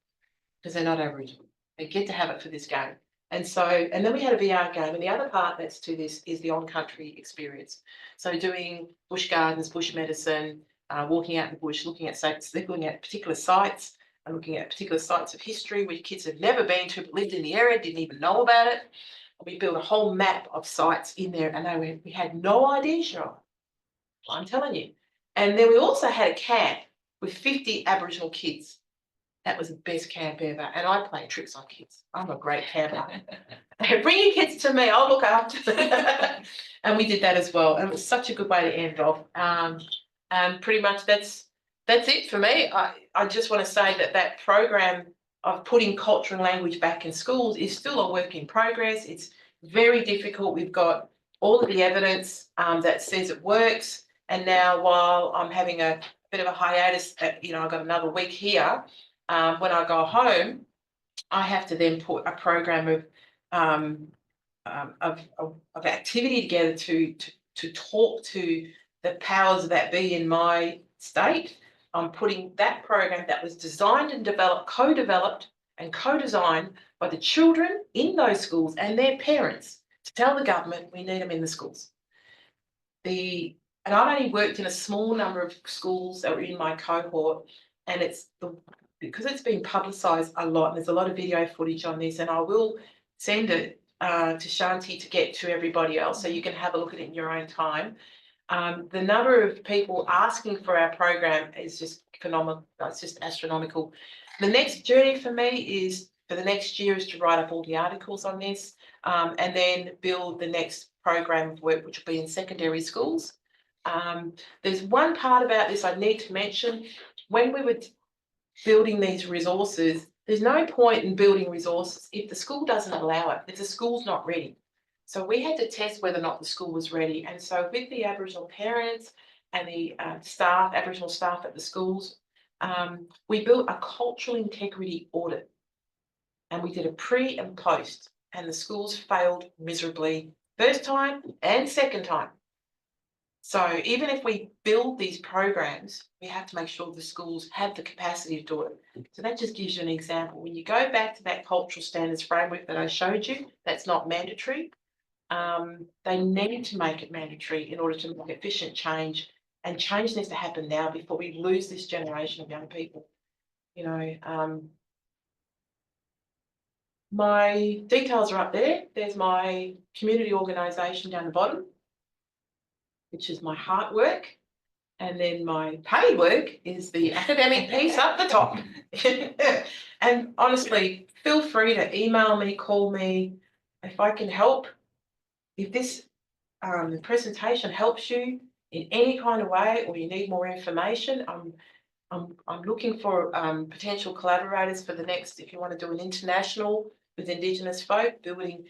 because they're not Aboriginal. They get to have it for this game. And so, and then we had a VR game, and the other part that's to this is the on-country experience. So doing bush gardens, bush medicine, walking out in the bush, looking at particular sites, and looking at particular sites of history which kids had never been to, but lived in the area, didn't even know about it. We built a whole map of sites in there, and we had no idea, Cheryl. I'm telling you. And then we also had a camp with 50 Aboriginal kids. That was the best camp ever. And I play tricks on kids. I'm a great camper. Bring your kids to me, I'll look after them. And we did that as well. And it was such a good way to end off. And pretty much that's it for me. I just want to say that program of putting culture and language back in schools is still a work in progress. It's very difficult. We've got all of the evidence that says it works. And now, while I'm having a bit of a hiatus, you know, I've got another week here. When I go home, I have to then put a program of activity together to talk to the powers that be in my state. I'm putting that program that was designed and developed, co-developed and co-designed by the children in those schools and their parents to tell the government we need them in the schools. And I've only worked in a small number of schools that were in my cohort, and because it's been publicised a lot, and there's a lot of video footage on this, and I will send it to Shanti to get to everybody else so you can have a look at it in your own time. The number of people asking for our program is just phenomenal. It's just astronomical. The next journey for me for the next year is to write up all the articles on this, and then build the next program of work, which will be in secondary schools. There's one part about this I need to mention. When we were building these resources, there's no point in building resources if the school doesn't allow it, if the school's not ready. So we had to test whether or not the school was ready. And so with the Aboriginal parents and the staff, Aboriginal staff at the schools, we built a cultural integrity audit, and we did a pre and post, and the schools failed miserably first time and second time. So even if we build these programs, we have to make sure the schools have the capacity to do it. So that just gives you an example. When you go back to that cultural standards framework that I showed you, that's not mandatory. They need to make it mandatory in order to make efficient change, and change needs to happen now before we lose this generation of young people. You know, my details are up there. There's my community organisation down the bottom, which is my heart work. And then my paid work is the academic piece up the top. And honestly, feel free to email me, call me if I can help. If this presentation helps you in any kind of way, or you need more information, I'm looking for potential collaborators for the next. If you want to do an international with Indigenous folk, building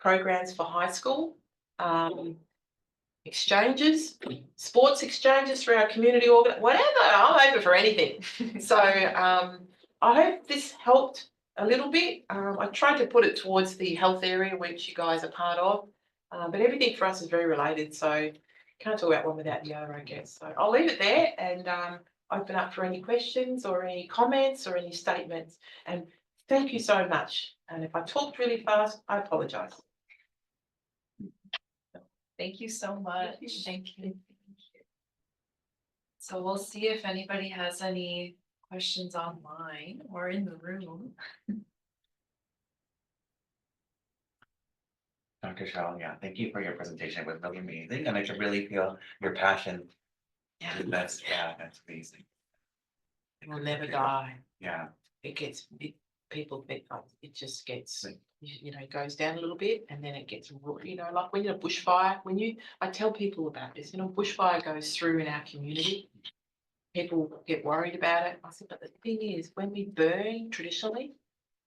programs for high school. Exchanges, sports exchanges through our community whatever, I'm open for anything. So I hope this helped a little bit. I tried to put it towards the health area, which you guys are part of, but everything for us is very related, so can't talk about one without the other, I guess. So I'll leave it there and open up for any questions or any comments or any statements, and thank you so much. And if I talked really fast, I apologise. Thank you so much. Thank you. So we'll see if anybody has any questions online or in the room. Dr. Cheryl, yeah, thank you for your presentation. It was really amazing, and I could really feel your passion. Yeah, that's amazing. it will never die. Yeah, People think it just gets, you know, goes down a little bit, and then it gets, you know, like when you're a bushfire. I tell people about this, you know, bushfire goes through in our community. People get worried about it. I said, but the thing is, when we burn traditionally,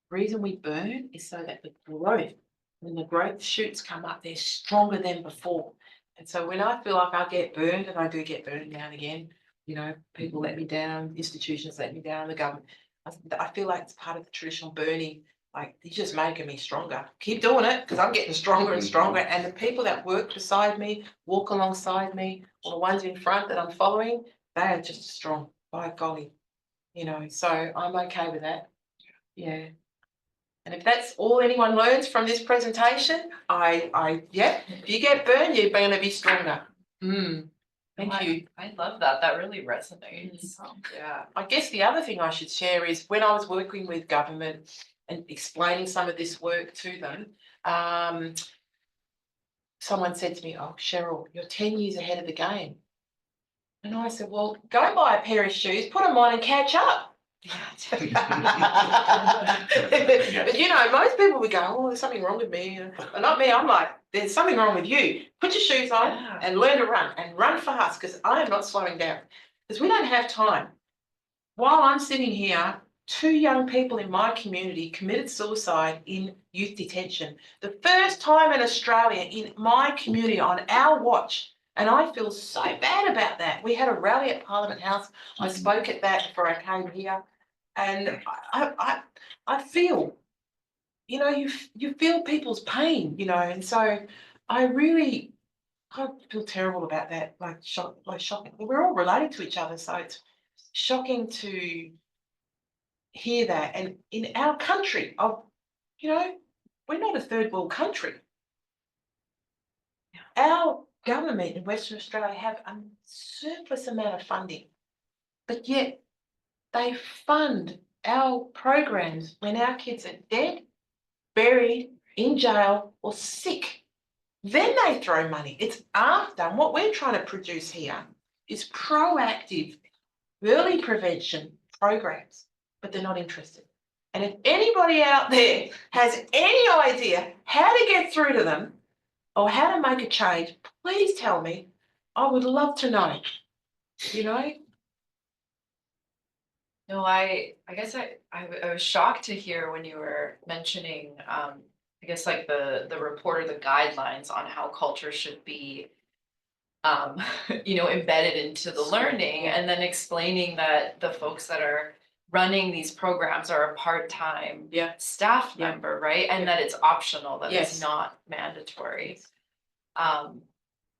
the reason we burn is so that when the growth shoots come up, they're stronger than before. And so when I feel like I get burned, and I do get burned now and again, you know, people let me down, institutions let me down, the government. I feel like it's part of the traditional burning. Like, you're just making me stronger. Keep doing it, because I'm getting stronger and stronger. And the people that work beside me, walk alongside me, or the ones in front that I'm following, they are just as strong. By golly, you know. So I'm okay with that. Yeah. And if that's all anyone learns from this presentation, yeah, if you get burned, you're going to be stronger. Thank you. I love that. That really resonates. Yeah. I guess the other thing I should share is when I was working with government and explaining some of this work to them, someone said to me, "Oh, Cheryl, you're 10 years ahead of the game." And I said, "Well, go buy a pair of shoes, put them on and catch up." But you know, most people would go, "Oh, there's something wrong with me." But not me. I'm like, there's something wrong with you. Put your shoes on and learn to run, and run fast, because I am not slowing down, because we don't have time. While I'm sitting here, 2 young people in my community committed suicide in youth detention. The first time in Australia, in my community, on our watch. And I feel so bad about that. We had a rally at Parliament House. I spoke at that before I came here. And I feel, you know, you feel people's pain, you know, and so I feel terrible about that, shocking. We're all related to each other, so it's shocking to hear that. And in our country, you know, we're not a third world country. Our government in Western Australia have a surplus amount of funding, but yet they fund our programs when our kids are dead, buried, in jail, or sick. Then they throw money. It's after. And what we're trying to produce here is proactive, early prevention programs, but they're not interested. And if anybody out there has any idea how to get through to them or how to make a change, please tell me. I would love to know, you know? No, I guess I was shocked to hear when you were mentioning, I guess, like the report or the guidelines on how culture should be you know, embedded into the learning, and then explaining that the folks that are running these programs are a part-time Yeah. staff Yeah. member, right? And Yeah. that it's optional, that Yes. it's not mandatory.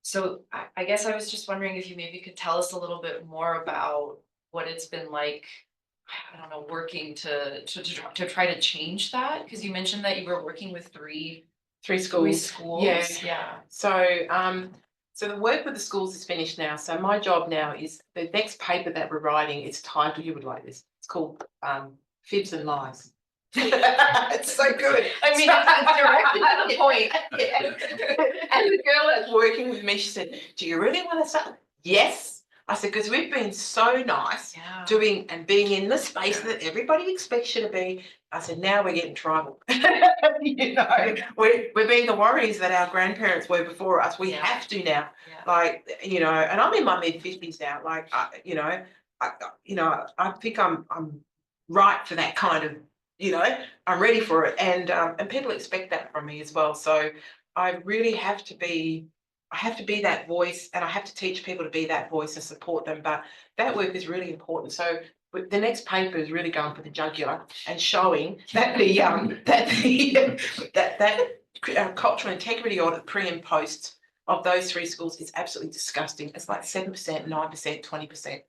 So I guess I was just wondering if you maybe could tell us a little bit more about what it's been like, I don't know, working to try to change that, because you mentioned that you were working with three schools. Yeah. So the work with the schools is finished now. So my job now is the next paper that we're writing. It's titled, you would like this. It's called Fibs and Lies. It's so good. I mean, it's directly to the point. And the girl that's working with me, she said, "Do you really want to start?" Yes. I said, because we've been so nice Yeah. doing and being in the space that everybody expects you to be. I said, now we're getting tribal. You know, we're being the warriors that our grandparents were before us. We have to now. Yeah. Like, you know, and I'm in my mid-50s now. Like, you know, I think I'm right for that kind of, you know, I'm ready for it, and people expect that from me as well. So I really have to be. I have to be that voice, and I have to teach people to be that voice and support them. But that work is really important. So the next paper is really going for the jugular and showing that that cultural integrity audit pre and post of those three schools is absolutely disgusting. It's like 7%, 9%, 20%,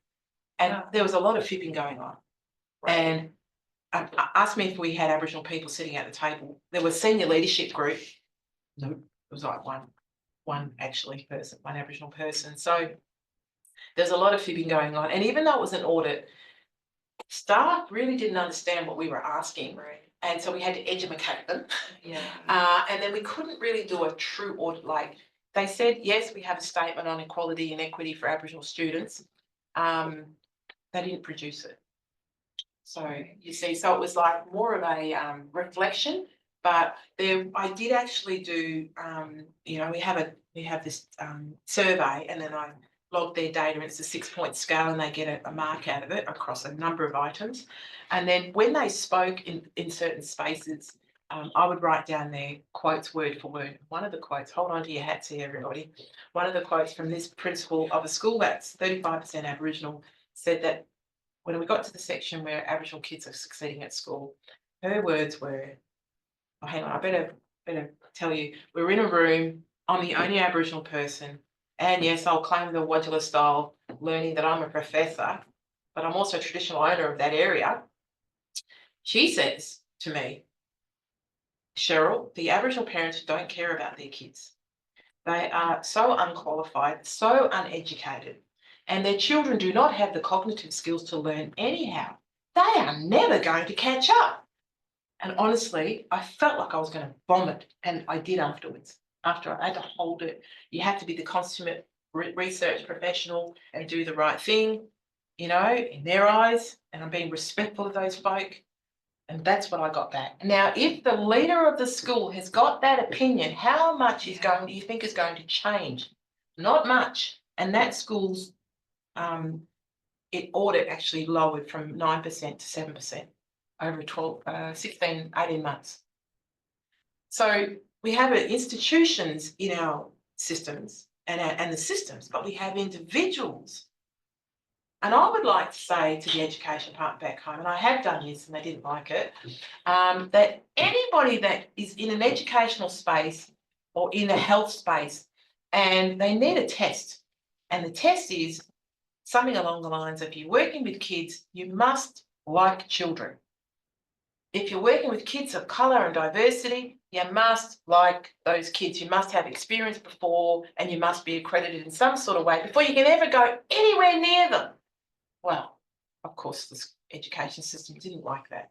and there was a lot of fibbing going on. Right. And asked me if we had Aboriginal people sitting at the table. There was senior leadership group. No, it was like one Aboriginal person. So there's a lot of fibbing going on. And even though it was an audit, staff really didn't understand what we were asking. Right. And so we had to educate them. Yeah. And then we couldn't really do a true audit. Like they said, yes, we have a statement on equality and equity for Aboriginal students. They didn't produce it. So you see, so it was like more of a reflection. But I did actually do, you know, we have this survey, and then I log their data, and it's a 6-point scale, and they get a mark out of it across a number of items. And then when they spoke in certain spaces, I would write down their quotes word for word. One of the quotes, hold on to your hats here, everybody. One of the quotes from this principal of a school that's 35% Aboriginal said that when we got to the section where Aboriginal kids are succeeding at school, her words were, oh, hang on, I better tell you, we're in a room, I'm the only Aboriginal person, and yes, I'll claim the Wadjala style learning that I'm a professor, but I'm also a traditional owner of that area. She says to me, Cheryl, the Aboriginal parents don't care about their kids. They are so unqualified, so uneducated, and their children do not have the cognitive skills to learn anyhow. They are never going to catch up. And honestly, I felt like I was going to vomit, and I did afterwards. After I had to hold it, you have to be the consummate research professional and do the right thing, you know, in their eyes, and I'm being respectful of those folk. And that's what I got back. Now, if the leader of the school has got that opinion, how much do you think is going to change? Not much. And that school's audit actually lowered from 9% to 7% over 16, 18 months. So we have institutions in our systems and the systems, but we have individuals. And I would like to say to the education part back home, and I have done this and they didn't like it, that anybody that is in an educational space or in a health space and they need a test, and the test is something along the lines of, if you're working with kids, you must like children. If you're working with kids of colour and diversity, you must like those kids. You must have experience before, and you must be accredited in some sort of way before you can ever go anywhere near them. Well, of course, the education system didn't like that.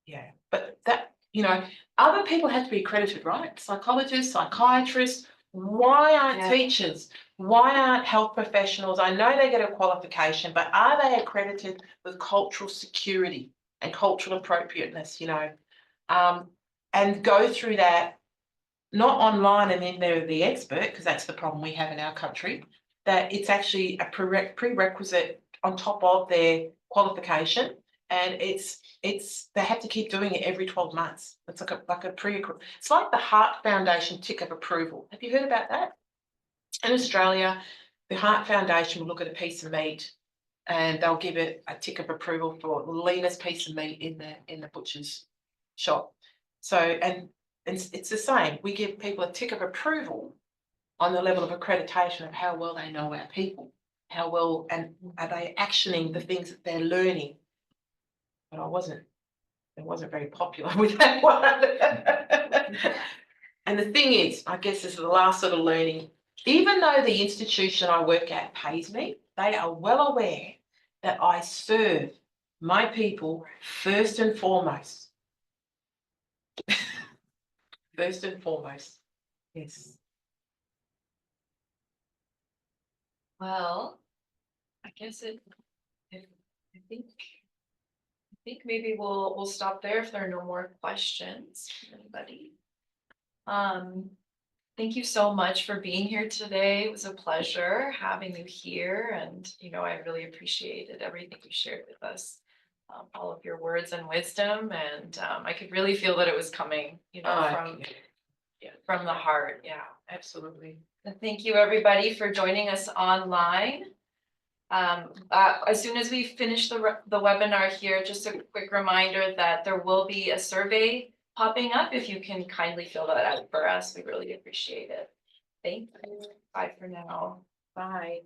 Yeah, but that, you know, other people have to be accredited, right? Psychologists, psychiatrists. Why aren't teachers? Why aren't health professionals? I know they get a qualification, but are they accredited with cultural security and cultural appropriateness, you know? And go through that, not online and then they're the expert, because that's the problem we have in our country, that it's actually a prerequisite on top of their qualification, and they have to keep doing it every 12 months. It's like a it's like the Heart Foundation tick of approval. Have you heard about that? In Australia, the Heart Foundation will look at a piece of meat and they'll give it a tick of approval for the leanest piece of meat in the butcher's shop. So, and it's the same. We give people a tick of approval on the level of accreditation of how well they know our people, how well and are they actioning the things that they're learning. But I wasn't very popular with that one. And the thing is, I guess this is the last sort of learning, even though the institution I work at pays me, they are well aware that I serve my people first and foremost. First and foremost, yes. Well, I guess I think maybe we'll stop there if there are no more questions from anybody. Thank you so much for being here today. It was a pleasure having you here, and I really appreciated everything you shared with us. All of your words and wisdom, and I could really feel that it was coming, from the heart. Yeah, Absolutely. and thank you everybody for joining us online. As soon as we finish the webinar here, just a quick reminder that there will be a survey popping up. If you can kindly fill that out for us, we really appreciate it. Thank you. Bye for now. Bye.